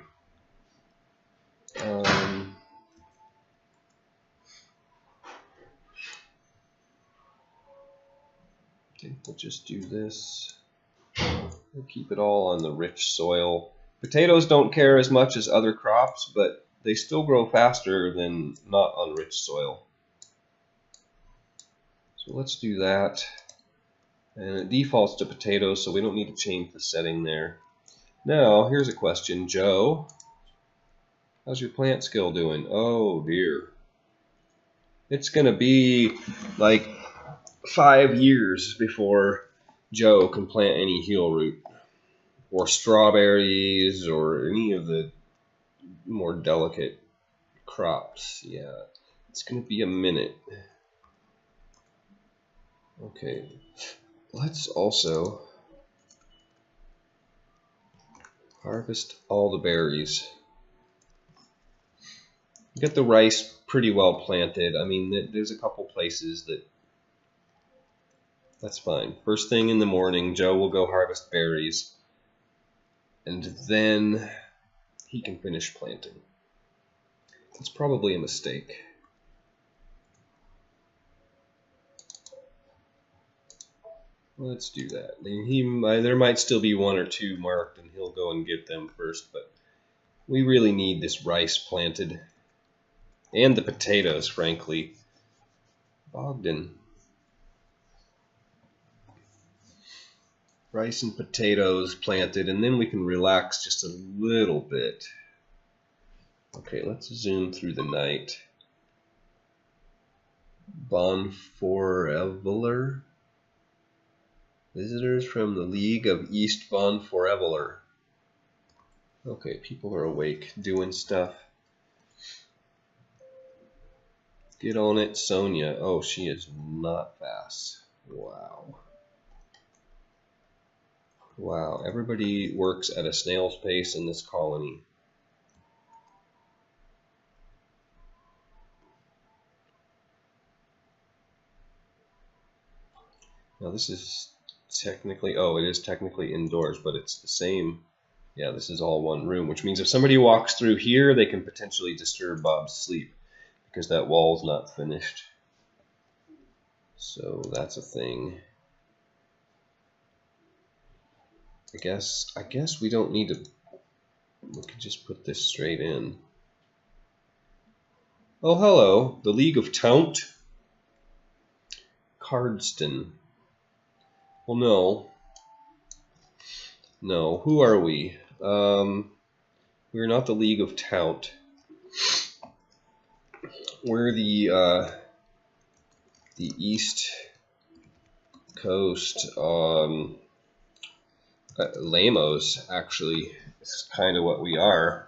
I think we'll just do this. We'll keep it all on the rich soil. Potatoes don't care as much as other crops, but they still grow faster than not on rich soil. So let's do that. And it defaults to potatoes, so we don't need to change the setting there. Now, here's a question, Joe. How's your plant skill doing? Oh dear. It's gonna be like 5 years before Joe can plant any heel root or strawberries or any of the more delicate crops. Yeah, it's gonna be a minute. Okay, let's also harvest all the berries. Get the rice pretty well planted. I mean, there's a couple places that's fine. First thing in the morning, Joe will go harvest berries, and then he can finish planting. It's probably a mistake. Let's do that. There might still be 1 or 2 marked, and he'll go and get them first, but we really need this rice planted. And the potatoes, frankly. Bogdan. Rice and potatoes planted, and then we can relax just a little bit. Okay, let's zoom through the night. Bon Foreveler. Visitors from the League of East Bon Foreveler. Okay, people are awake, doing stuff. Get on it, Sonia. Oh, she is not fast. Wow. Wow, everybody works at a snail's pace in this colony. Now this is technically, oh, it is technically indoors, but it's the same. Yeah, this is all one room, which means if somebody walks through here, they can potentially disturb Bob's sleep because that wall's not finished. So that's a thing. I guess we don't need to, we can just put this straight in. Oh, hello, the League of Taunt. Cardston. Well, no, who are we? We're not the League of Taunt. We're the East Coast, Lamos, actually, is kind of what we are.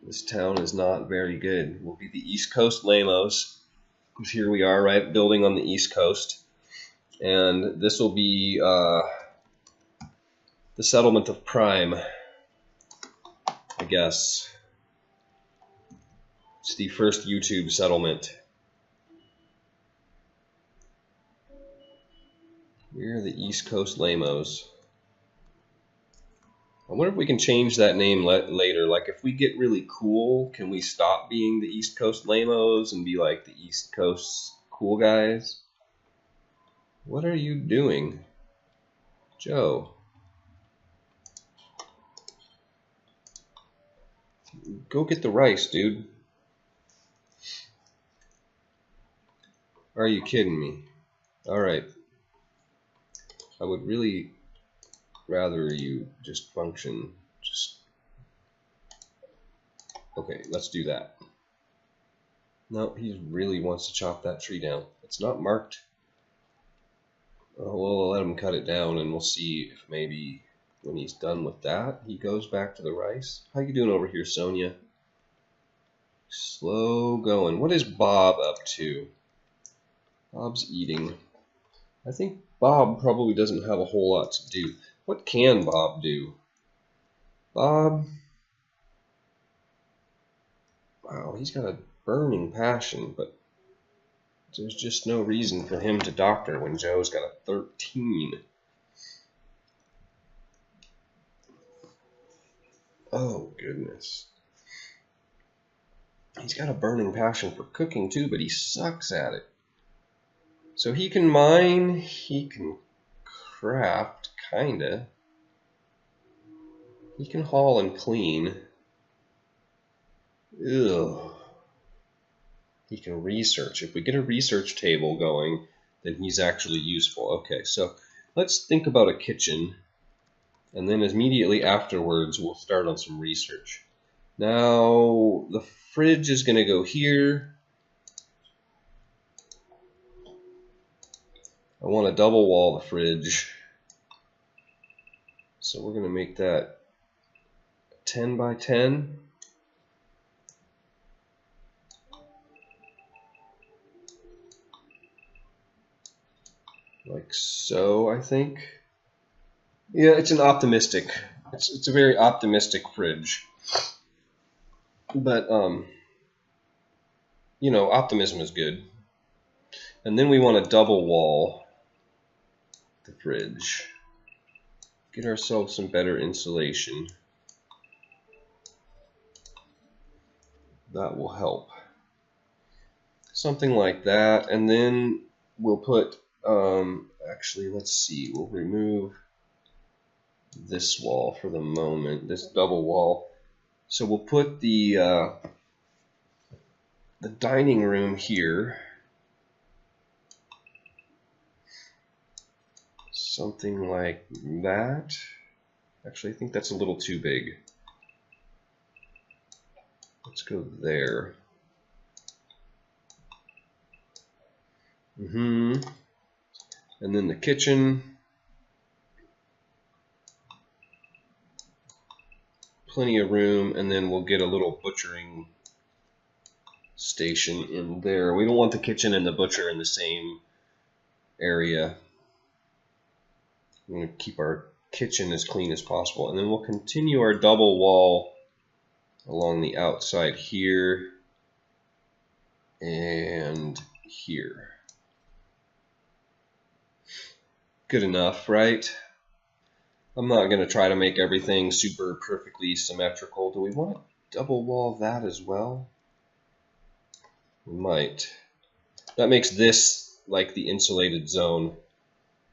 This town is not very good. We'll be the East Coast Lamos, because here we are, right, building on the East Coast. And this will be the settlement of Prime, I guess. It's the first YouTube settlement. We're the East Coast Lamos. I wonder if we can change that name later. Like, if we get really cool, can we stop being the East Coast Lamos and be like the East Coast cool guys? What are you doing, Joe? Go get the rice, dude. Are you kidding me? Alright. I would really rather you just function. Okay, let's do that. No, he really wants to chop that tree down. It's not marked. We'll let him cut it down, and we'll see if maybe when he's done with that, he goes back to the rice. How you doing over here, Sonia? Slow going. What is Bob up to? Bob's eating. I think Bob probably doesn't have a whole lot to do. What can Bob do? Bob... Wow, he's got a burning passion, but there's just no reason for him to doctor when Joe's got a 13. Oh, goodness. He's got a burning passion for cooking, too, but he sucks at it. So he can mine, he can craft, kinda. He can haul and clean. Ugh. He can research. If we get a research table going, then he's actually useful. Okay, so let's think about a kitchen. And then immediately afterwards, we'll start on some research. Now, the fridge is going to go here. I want to double wall the fridge. So we're going to make that 10 by 10. Like so, I think. Yeah, it's an optimistic. It's a very optimistic fridge. But you know, optimism is good. And then we want to double wall the fridge. Get ourselves some better insulation. That will help. Something like that, and then we'll put actually, let's see, we'll remove this wall for the moment, this double wall. So we'll put the dining room here. Something like that. Actually, I think that's a little too big. Let's go there. And then the kitchen. Plenty of room, and then we'll get a little butchering station in there. We don't want the kitchen and the butcher in the same area. We want to keep our kitchen as clean as possible, and then we'll continue our double wall along the outside here and here. Good enough, right? I'm not going to try to make everything super perfectly symmetrical. Do we want to double wall that as well? We might. That makes this like the insulated zone.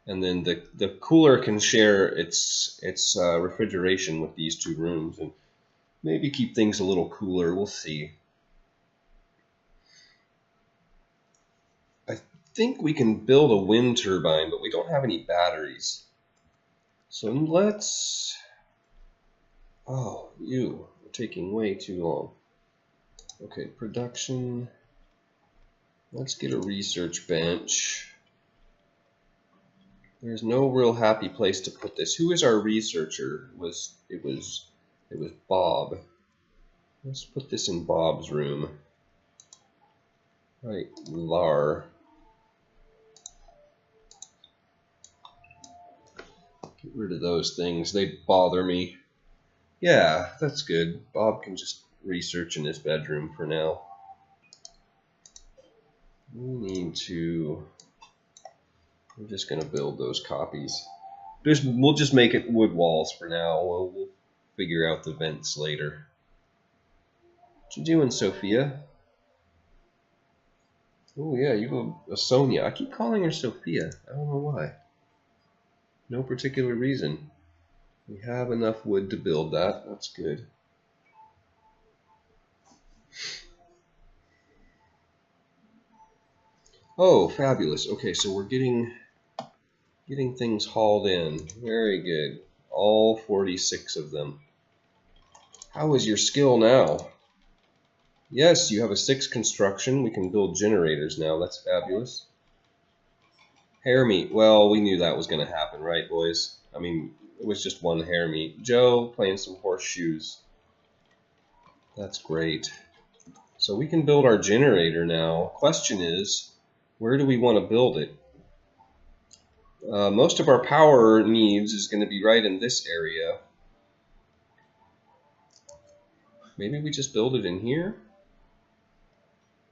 And then the cooler can share its refrigeration with these two rooms and maybe keep things a little cooler. We'll see. I think we can build a wind turbine, but we don't have any batteries. So let's, oh, we're taking way too long. Okay, production, let's get a research bench. There's no real happy place to put this. Who is our researcher? It was Bob. Let's put this in Bob's room. Right, Lar. Get rid of those things. They bother me. Yeah, that's good. Bob can just research in his bedroom for now. We're just going to build those copies. We'll just make it wood walls for now. We'll figure out the vents later. What you doing, Sophia? Oh yeah, you go Sonia. I keep calling her Sophia. I don't know why. No particular reason. We have enough wood to build that. That's good. Oh, fabulous. Okay, so we're getting things hauled in. Very good. All 46 of them. How is your skill now? Yes, you have a 6 construction. We can build generators now. That's fabulous. Hair meat. Well, we knew that was going to happen, right, boys? I mean, it was just one hair meat. Joe playing some horseshoes. That's great. So we can build our generator now. Question is, where do we want to build it? Most of our power needs is going to be right in this area. Maybe we just build it in here.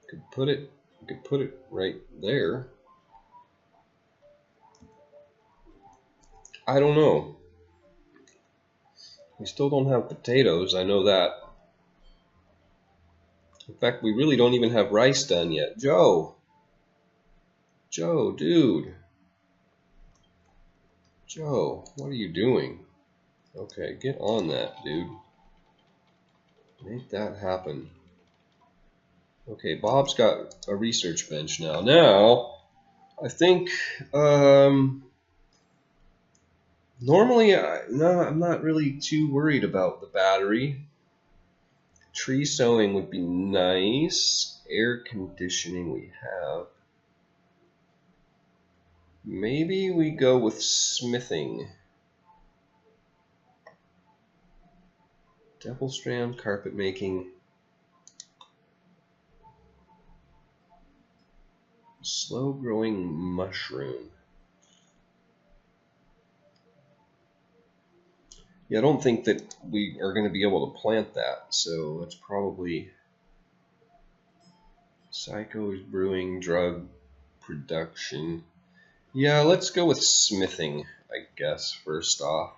We could put it right there. I don't know. We still don't have potatoes, I know that. In fact, we really don't even have rice done yet. Joe, dude. Joe, what are you doing? Okay, get on that, dude. Make that happen. Okay, Bob's got a research bench now. Now, I think Normally, no, I'm not really too worried about the battery. Tree sowing would be nice. Air conditioning we have. Maybe we go with smithing. Double strand carpet making. Slow growing mushroom. Yeah, I don't think that we are going to be able to plant that, so it's probably Psycho's brewing drug production. Yeah, let's go with smithing, I guess, first off.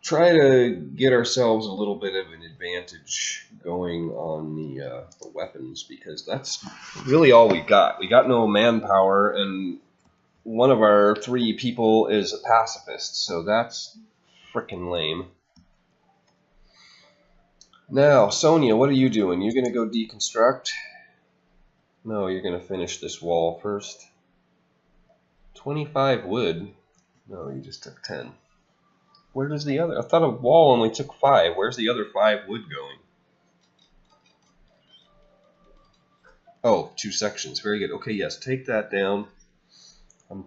Try to get ourselves a little bit of an advantage going on the weapons, because that's really all we got. We got no manpower, and one of our 3 people is a pacifist, so that's frickin' lame. Now, Sonia, what are you doing? You gonna go deconstruct? No, you're gonna finish this wall first. 25 wood. No, you just took 10. Where does the other? I thought a wall only took 5. Where's the other 5 wood going? Oh, 2 sections. Very good. Okay, yes, take that down. I'm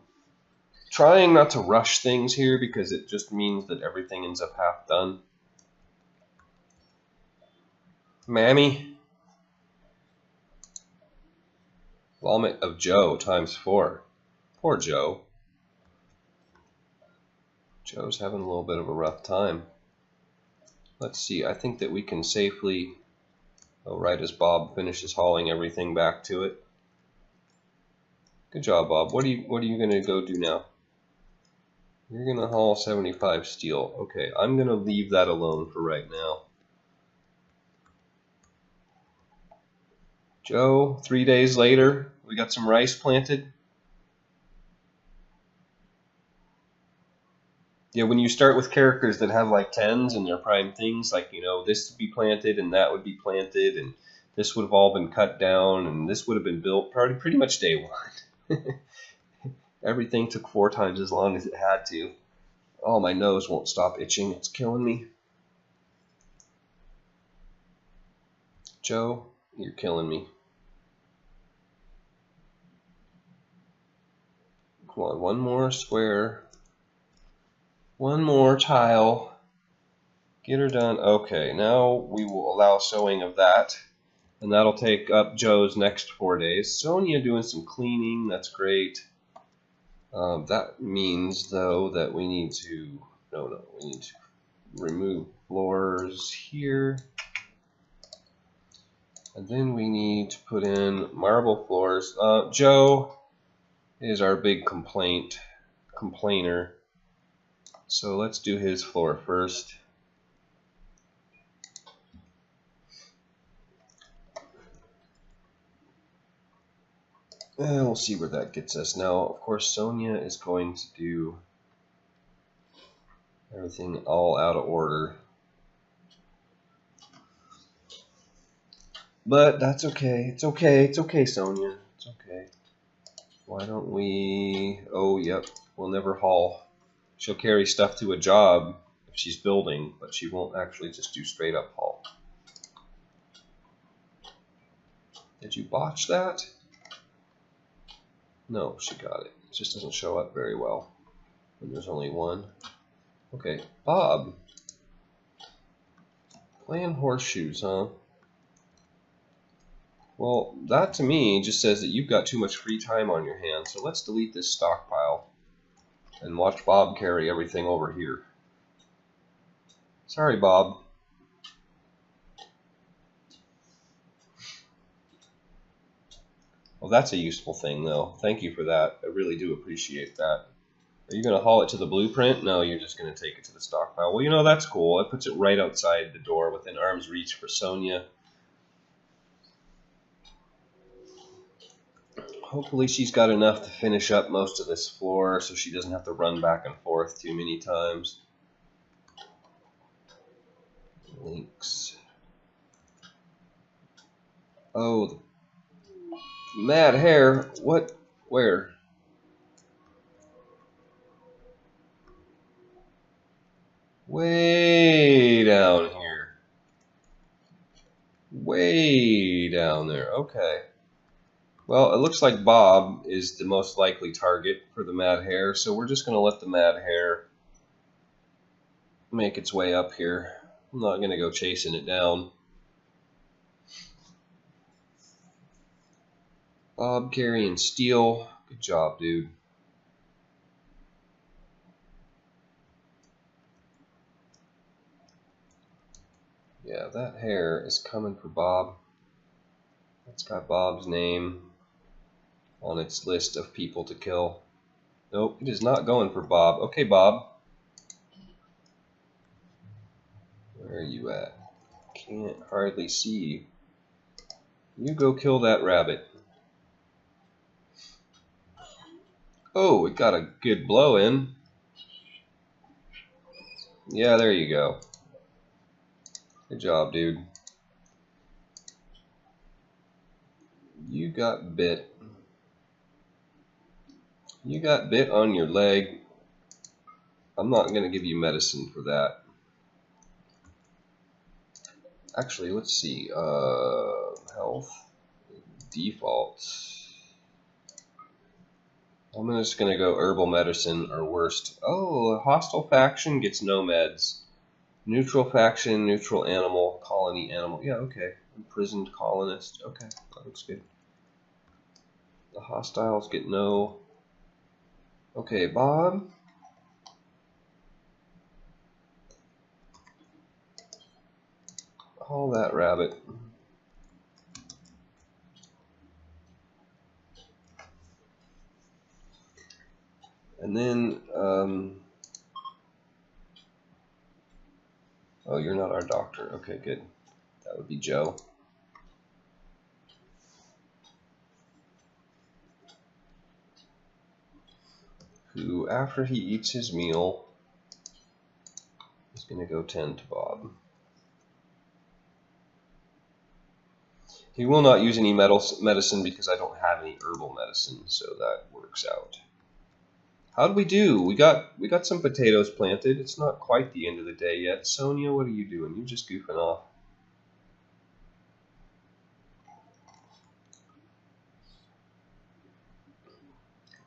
trying not to rush things here because it just means that everything ends up half done. Mammy. Vomit of Joe times 4. Poor Joe. Joe's having a little bit of a rough time. Let's see. I think that we can safely... Oh, right as Bob finishes hauling everything back to it. Good job, Bob. What are you gonna go do now? You're gonna haul 75 steel. Okay, I'm gonna leave that alone for right now. Joe, 3 days later, we got some rice planted. Yeah, when you start with characters that have like 10s and they're prime things, like, you know, this would be planted and that would be planted and this would have all been cut down and this would have been built pretty much day 1. Everything took 4 times as long as it had to. Oh, my nose won't stop itching. It's killing me. Joe, you're killing me. Come on, one more square. One more tile. Get her done. Okay, now we will allow sewing of that. And that'll take up Joe's next 4 days. Sonia doing some cleaning. That's great. That means, though, that we need to... No, we need to remove floors here. And then we need to put in marble floors. Joe is our big complainer. So let's do his floor first. And we'll see where that gets us. Now, of course, Sonia is going to do everything all out of order. But that's okay. It's okay. It's okay, Sonia. It's okay. Why don't we... Oh, yep. We'll never haul. She'll carry stuff to a job if she's building, but she won't actually just do straight up haul. Did you botch that? No, she got it. It just doesn't show up very well when there's only one. Okay, Bob. Playing horseshoes, huh? Well, that to me just says that you've got too much free time on your hands, so let's delete this stockpile and watch Bob carry everything over here. Sorry, Bob. Well, that's a useful thing, though. Thank you for that. I really do appreciate that. Are you going to haul it to the blueprint? No, you're just going to take it to the stockpile. Well, you know, that's cool. It puts it right outside the door within arm's reach for Sonia. Hopefully she's got enough to finish up most of this floor so she doesn't have to run back and forth too many times. Links. Oh, the mad hair. What? Where? Way down here. Way down there. Okay. Well, it looks like Bob is the most likely target for the Mad Hare, so we're just going to let the Mad Hare make its way up here. I'm not going to go chasing it down. Bob carrying steel. Good job, dude. Yeah, that hare is coming for Bob. It's got Bob's name on its list of people to kill. Nope, it is not going for Bob. Okay, Bob. Where are you at? Can't hardly see. You go kill that rabbit. Oh, it got a good blow in. Yeah, there you go. Good job, dude. You got bit. You got bit on your leg. I'm not going to give you medicine for that. Actually, let's see. Health. Default. I'm just going to go herbal medicine or worst. Oh, a hostile faction gets no meds. Neutral faction, neutral animal, colony animal. Yeah, okay. Imprisoned colonist. Okay, that looks good. The hostiles get no. Okay, Bob. Haul that rabbit. And then, oh, you're not our doctor. Okay, good. That would be Joe. Who, after he eats his meal, is going to go tend to Bob. He will not use any medicine because I don't have any herbal medicine, so that works out. How did we do? We got some potatoes planted. It's not quite the end of the day yet. Sonia, what are you doing? You're just goofing off.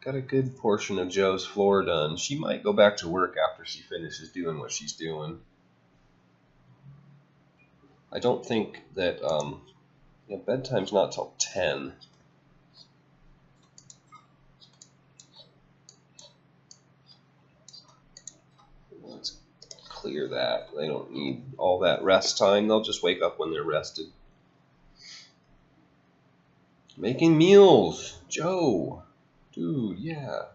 Got a good portion of Joe's floor done. She might go back to work after she finishes doing what she's doing. I don't think that, yeah, bedtime's not till 10. Let's clear that. They don't need all that rest time. They'll just wake up when they're rested. Making meals. Joe. Dude, yeah.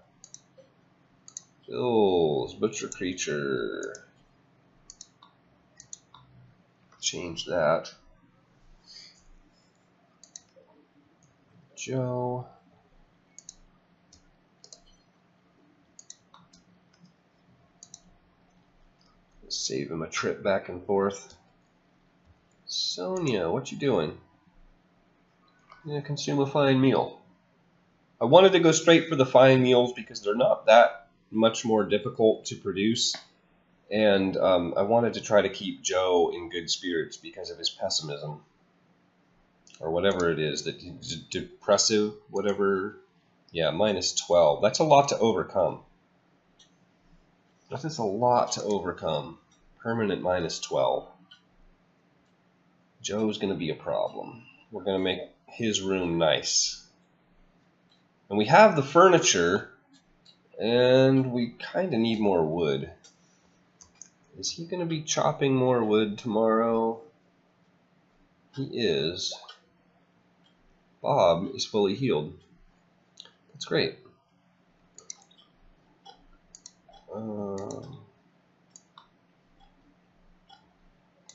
Bills, butcher creature. Change that. Joe. Save him a trip back and forth. Sonia, what you doing? I'm gonna consume a fine meal. I wanted to go straight for the fine meals because they're not that much more difficult to produce, and I wanted to try to keep Joe in good spirits because of his pessimism, or whatever it is, that he's depressive, whatever. Yeah, -12. That's a lot to overcome. That is a lot to overcome. Permanent -12. Joe's going to be a problem. We're going to make his room nice. And we have the furniture, and we kind of need more wood. Is he going to be chopping more wood tomorrow? He is. Bob is fully healed. That's great.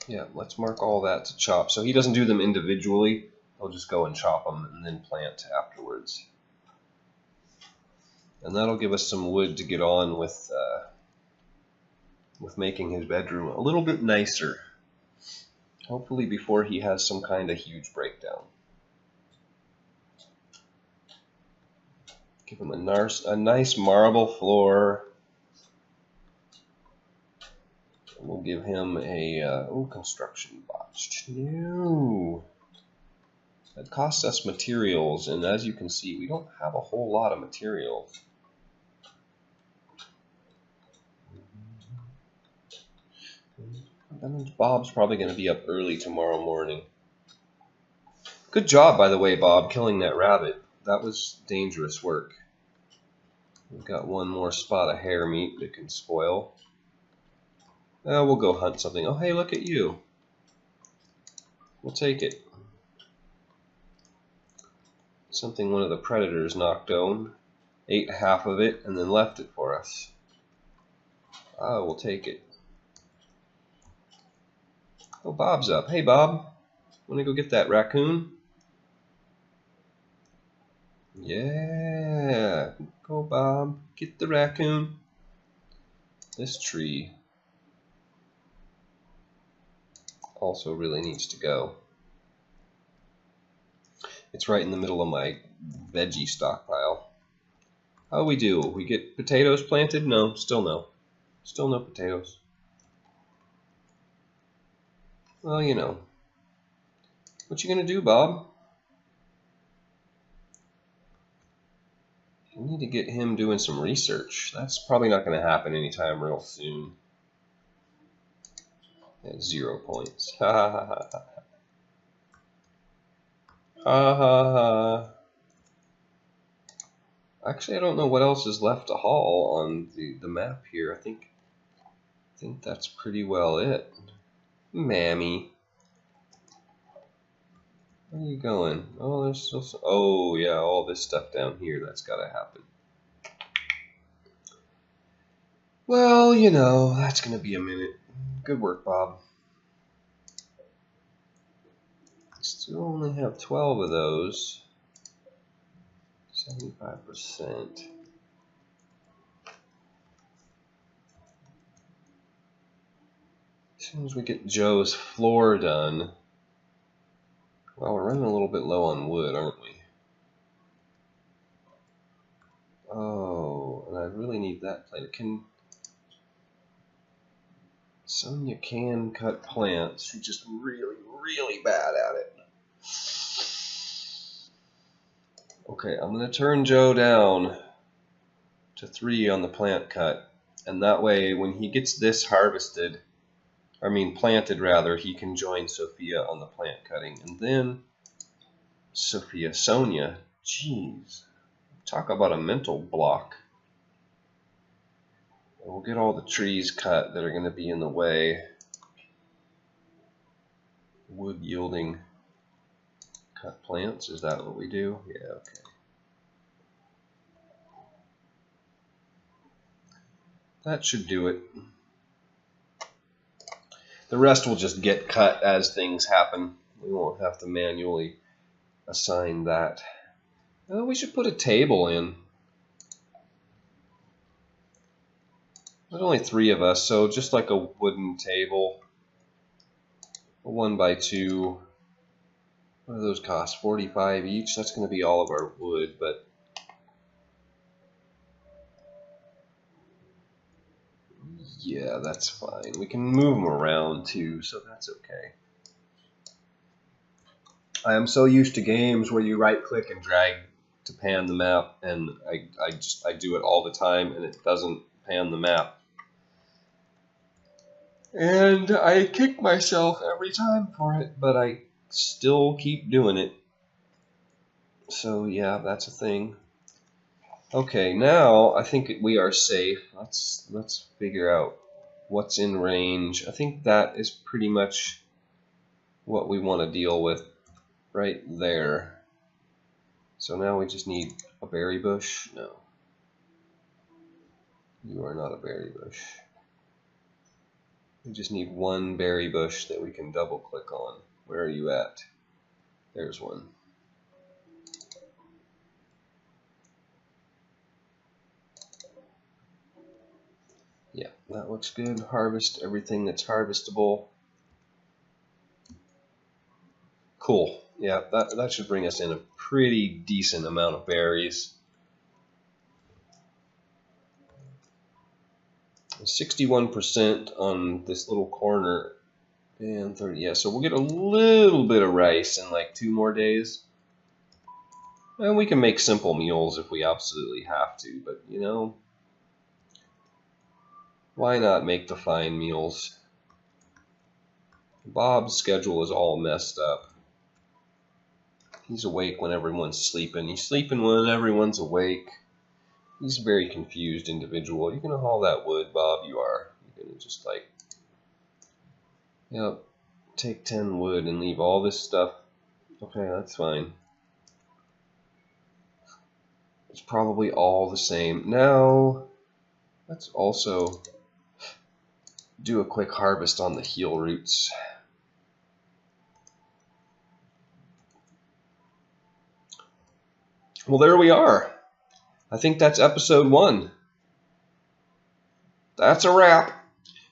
Yeah, let's mark all that to chop. So he doesn't do them individually. He'll just go and chop them and then plant afterwards. And that'll give us some wood to get on with making his bedroom a little bit nicer. Hopefully before he has some kind of huge breakdown. Give him a nice marble floor. We'll give him a construction botched. No. That costs us materials, and as you can see, we don't have a whole lot of materials. That means Bob's probably going to be up early tomorrow morning. Good job, by the way, Bob, killing that rabbit. That was dangerous work. We've got one more spot of hare meat that can spoil. We'll go hunt something. Oh, hey, look at you. We'll take it. Something one of the predators knocked down, ate half of it, and then left it for us. We'll take it. Oh, Bob's up. Hey, Bob. Want to go get that raccoon? Yeah. Go, Bob. Get the raccoon. This tree also really needs to go. It's right in the middle of my veggie stockpile. How we do? We get potatoes planted? No, still no. Still no potatoes. Well, you know. What you gonna do, Bob? We need to get him doing some research. That's probably not gonna happen anytime real soon. Yeah, 0 points. Ha ha ha ha ha. Ha ha ha. Actually, I don't know what else is left to haul on the map here. I think that's pretty well it. Mammy. Where are you going? Oh, there's still some, oh yeah, all this stuff down here, that's gotta happen. Well, you know, that's gonna be a minute. Good work, Bob. Still only have 12 of those. 75%. As soon as we get Joe's floor done. Well, we're running a little bit low on wood, aren't we? Oh, and I really need that plant. Sonia can cut plants. She's just really, really bad at it. Okay, I'm going to turn Joe down to 3 on the plant cut. And that way, when he gets this harvested, planted rather, he can join Sophia on the plant cutting. And then Sonia, jeez, talk about a mental block. We'll get all the trees cut that are going to be in the way. Wood yielding cut plants, is that what we do? Yeah, okay. That should do it. The rest will just get cut as things happen. We won't have to manually assign that. Oh, we should put a table in. There's only 3 of us, so just like a wooden table. A 1x2. What do those cost? 45 each? That's going to be all of our wood, but yeah, that's fine. We can move them around too, so that's okay. I am so used to games where you right click and drag to pan the map, and I do it all the time and it doesn't pan the map. And I kick myself every time for it, but I still keep doing it. So yeah, that's a thing. Okay, now I think we are safe. Let's figure out what's in range. I think that is pretty much what we want to deal with right there. So now we just need a berry bush. No. You are not a berry bush. We just need one berry bush that we can double click on. Where are you at? There's one. Yeah, that looks good. Harvest everything that's harvestable. Cool. Yeah, that should bring us in a pretty decent amount of berries. 61% on this little corner, and 30. Yeah, so we'll get a little bit of rice in like 2 more days. And we can make simple meals if we absolutely have to, but you know, why not make the fine meals? Bob's schedule is all messed up. He's awake when everyone's sleeping. He's sleeping when everyone's awake. He's a very confused individual. You gonna haul that wood, Bob? You are. You're gonna just like, yep, take 10 wood and leave all this stuff. Okay, that's fine. It's probably all the same. Now, let's also do a quick harvest on the heel roots. Well, there we are. I think that's episode 1. That's a wrap.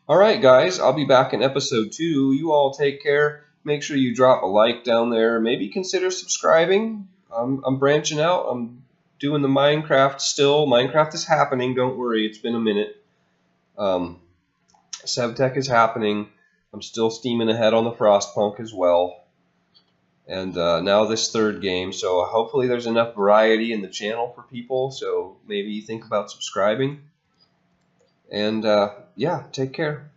Alright guys, I'll be back in episode 2. You all take care. Make sure you drop a like down there. Maybe consider subscribing. I'm branching out. I'm doing the Minecraft still. Minecraft is happening. Don't worry. It's been a minute. Sevtech is happening. I'm still steaming ahead on the Frostpunk as well. And now this 3rd game. So hopefully there's enough variety in the channel for people. So maybe think about subscribing. And yeah, take care.